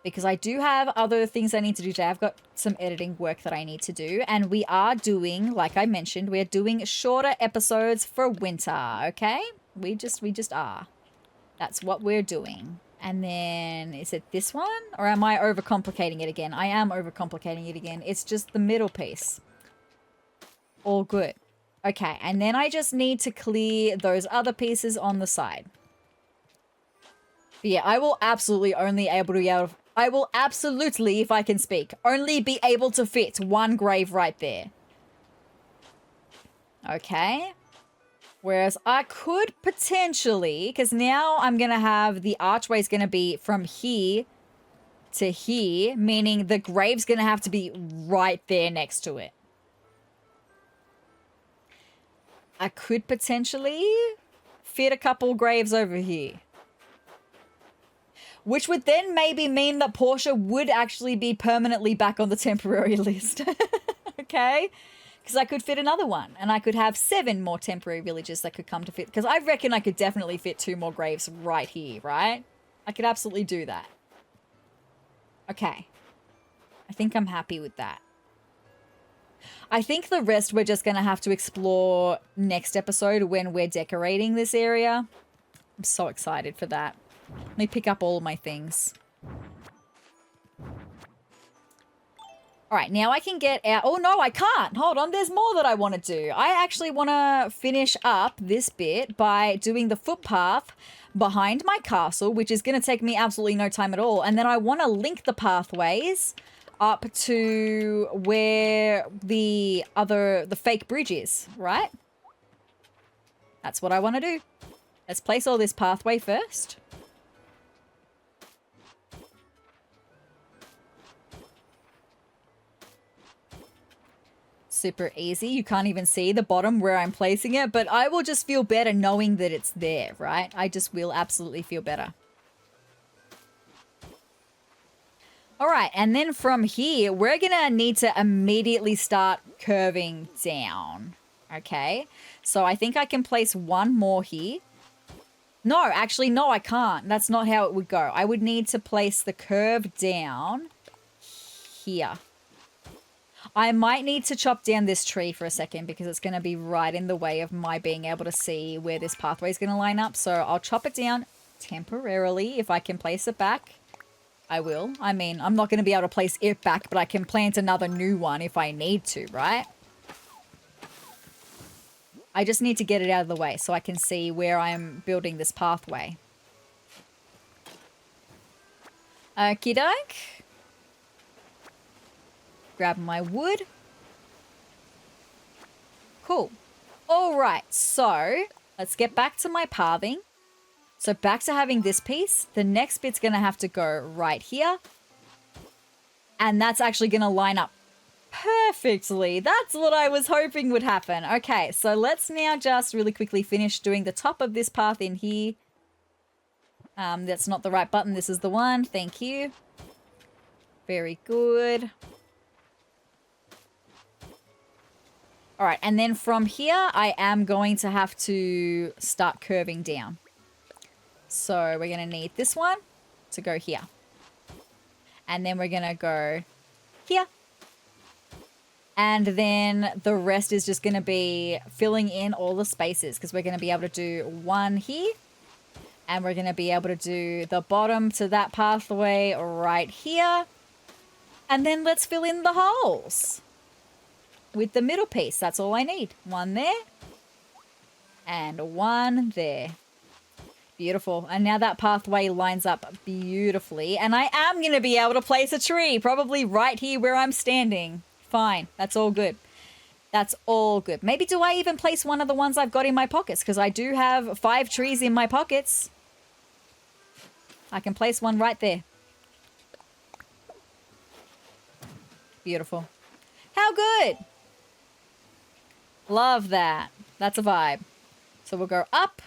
because I do have other things I need to do today. I've got some editing work that I need to do. And we are doing, like I mentioned, we're doing shorter episodes for winter, okay? We just are. That's what we're doing. And then, is it this one? Or am I overcomplicating it again? I am overcomplicating it again. It's just the middle piece. All good. Okay, and then I just need to clear those other pieces on the side. But yeah, I will absolutely only able to be able to, I will absolutely, if I can speak, only be able to fit 1 grave right there. Okay. Whereas I could potentially, because now I'm going to have the archway is going to be from here to here, meaning the grave's going to have to be right there next to it. I could potentially fit a couple graves over here. Which would then maybe mean that Portia would actually be permanently back on the temporary list. Okay? Because I could fit another one, and I could have 7 more temporary villages that could come to fit. Because I reckon I could definitely fit 2 more graves right here, right? I could absolutely do that. Okay. I think I'm happy with that. I think the rest we're just going to have to explore next episode when we're decorating this area. I'm so excited for that. Let me pick up all of my things. All right, now I can get out. Oh, no, I can't. Hold on. There's more that I want to do. I actually want to finish up this bit by doing the footpath behind my castle, which is going to take me absolutely no time at all. And then I want to link the pathways up to where the fake bridge is, right? That's what I want to do. Let's place all this pathway first. Super easy. You can't even see the bottom where I'm placing it, but I will just feel better knowing that it's there, right? I just will absolutely feel better. All right, and then from here, we're gonna need to immediately start curving down, okay? So I think I can place 1 more here. No, actually, no, I can't. That's not how it would go. I would need to place the curve down here. I might need to chop down this tree for a second because it's going to be right in the way of my being able to see where this pathway is going to line up. So I'll chop it down temporarily. If I can place it back, I will. I mean, I'm not going to be able to place it back, but I can plant another new one if I need to, right? I just need to get it out of the way so I can see where I'm building this pathway. Okie doke. Grab my wood. Cool. All right, so let's get back to my pathing. So back to having this piece. The next bit's going to have to go right here. And that's actually going to line up perfectly. That's what I was hoping would happen. Okay, so let's now just really quickly finish doing the top of this path in here. That's not the right button. This is the one. Thank you. Very good. All right, and then from here, I am going to have to start curving down. So we're going to need this one to go here. And then we're going to go here. And then the rest is just going to be filling in all the spaces because we're going to be able to do one here. And we're going to be able to do the bottom to that pathway right here. And then let's fill in the holes with the middle piece. That's all I need. One there and one there. Beautiful. And now that pathway lines up beautifully. And I am going to be able to place a tree probably right here where I'm standing. Fine. That's all good. That's all good. Maybe do I even place one of the ones I've got in my pockets? Because I do have 5 trees in my pockets. I can place one right there. Beautiful. How good. Love that. That's a vibe. So we'll go up.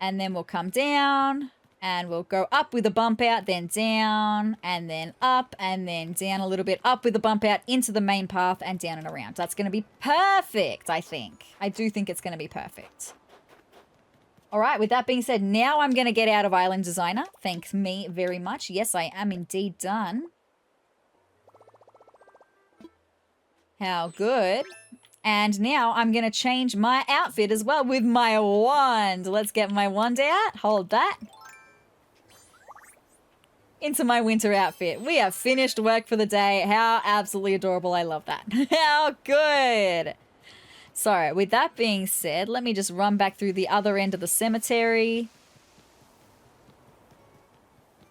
And then we'll come down. And we'll go up with a bump out, then down, and then up, and then down a little bit, up with a bump out into the main path and down and around. That's going to be perfect, I think. I do think it's going to be perfect. All right, with that being said, now I'm going to get out of Island Designer. Thanks me very much. Yes, I am indeed done. How good. And now I'm going to change my outfit as well with my wand. Let's get my wand out. Hold that. Into my winter outfit. We have finished work for the day. How absolutely adorable. I love that. How good. So with that being said, let me just run back through the other end of the cemetery.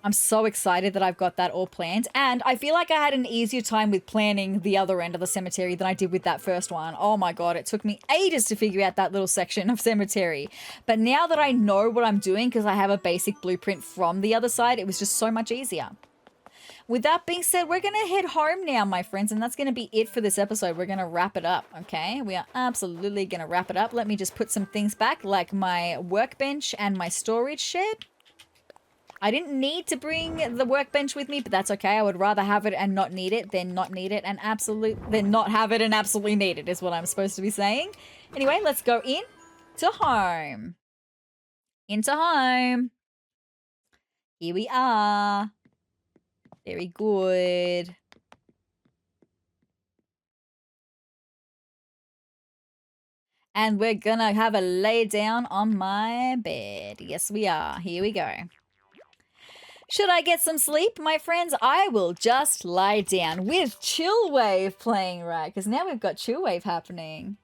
I'm so excited that I've got that all planned. And I feel like I had an easier time with planning the other end of the cemetery than I did with that first one. Oh my God, it took me ages to figure out that little section of cemetery. But now that I know what I'm doing, because I have a basic blueprint from the other side, it was just so much easier. With that being said, we're going to head home now, my friends, and that's going to be it for this episode. We're going to wrap it up, okay? We are absolutely going to wrap it up. Let me just put some things back, like my workbench and my storage shed. I didn't need to bring the workbench with me, but that's okay. I would rather have it and not need it than not need it and than not have it and absolutely need it is what I'm supposed to be saying. Anyway, let's go in to home. Into home. Here we are. Very good. And we're gonna have a lay down on my bed. Yes, we are. Here we go. Should I get some sleep, my friends? I will just lie down with Chill Wave playing, right? Because now we've got Chill Wave happening.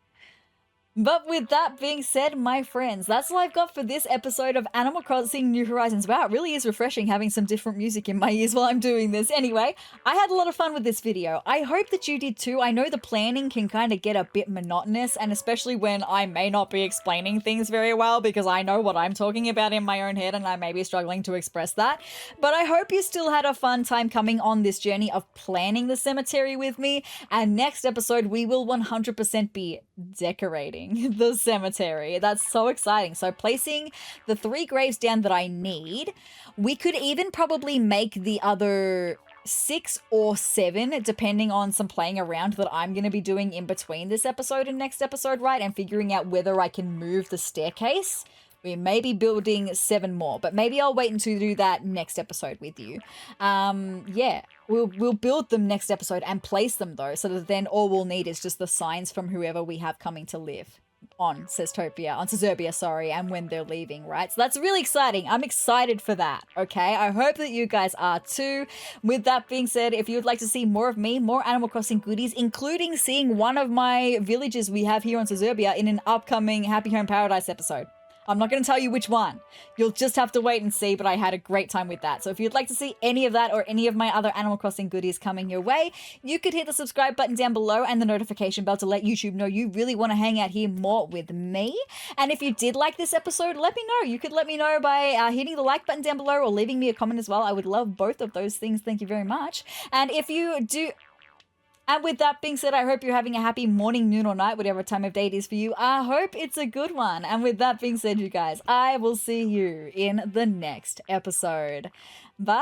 But with that being said, my friends, that's all I've got for this episode of Animal Crossing New Horizons. Wow, it really is refreshing having some different music in my ears while I'm doing this. Anyway, I had a lot of fun with this video. I hope that you did too. I know the planning can kind of get a bit monotonous, and especially when I may not be explaining things very well because I know what I'm talking about in my own head and I may be struggling to express that. But I hope you still had a fun time coming on this journey of planning the cemetery with me. And next episode, we will 100% be decorating the cemetery. That's so exciting. So placing the 3 graves down that I need, we could even probably make the other 6 or 7 depending on some playing around that I'm going to be doing in between this episode and next episode, right? And figuring out whether I can move the staircase We may be building 7 more, but maybe I'll wait until do that next episode with you. Yeah, we'll build them next episode and place them though, so that then all we'll need is just the signs from whoever we have coming to live on Sezurbia, sorry, and when they're leaving, right? So that's really exciting. I'm excited for that, okay? I hope that you guys are too. With that being said, if you would like to see more of me, more Animal Crossing goodies, including seeing one of my villages we have here on Sezurbia in an upcoming Happy Home Paradise episode. I'm not going to tell you which one. You'll just have to wait and see, but I had a great time with that. So if you'd like to see any of that or any of my other Animal Crossing goodies coming your way, you could hit the subscribe button down below and the notification bell to let YouTube know you really want to hang out here more with me. And if you did like this episode, let me know. You could let me know by hitting the like button down below or leaving me a comment as well. I would love both of those things. Thank you very much. And if you do... And with that being said, I hope you're having a happy morning, noon, or night, whatever time of day it is for you. I hope it's a good one. And with that being said, you guys, I will see you in the next episode. Bye!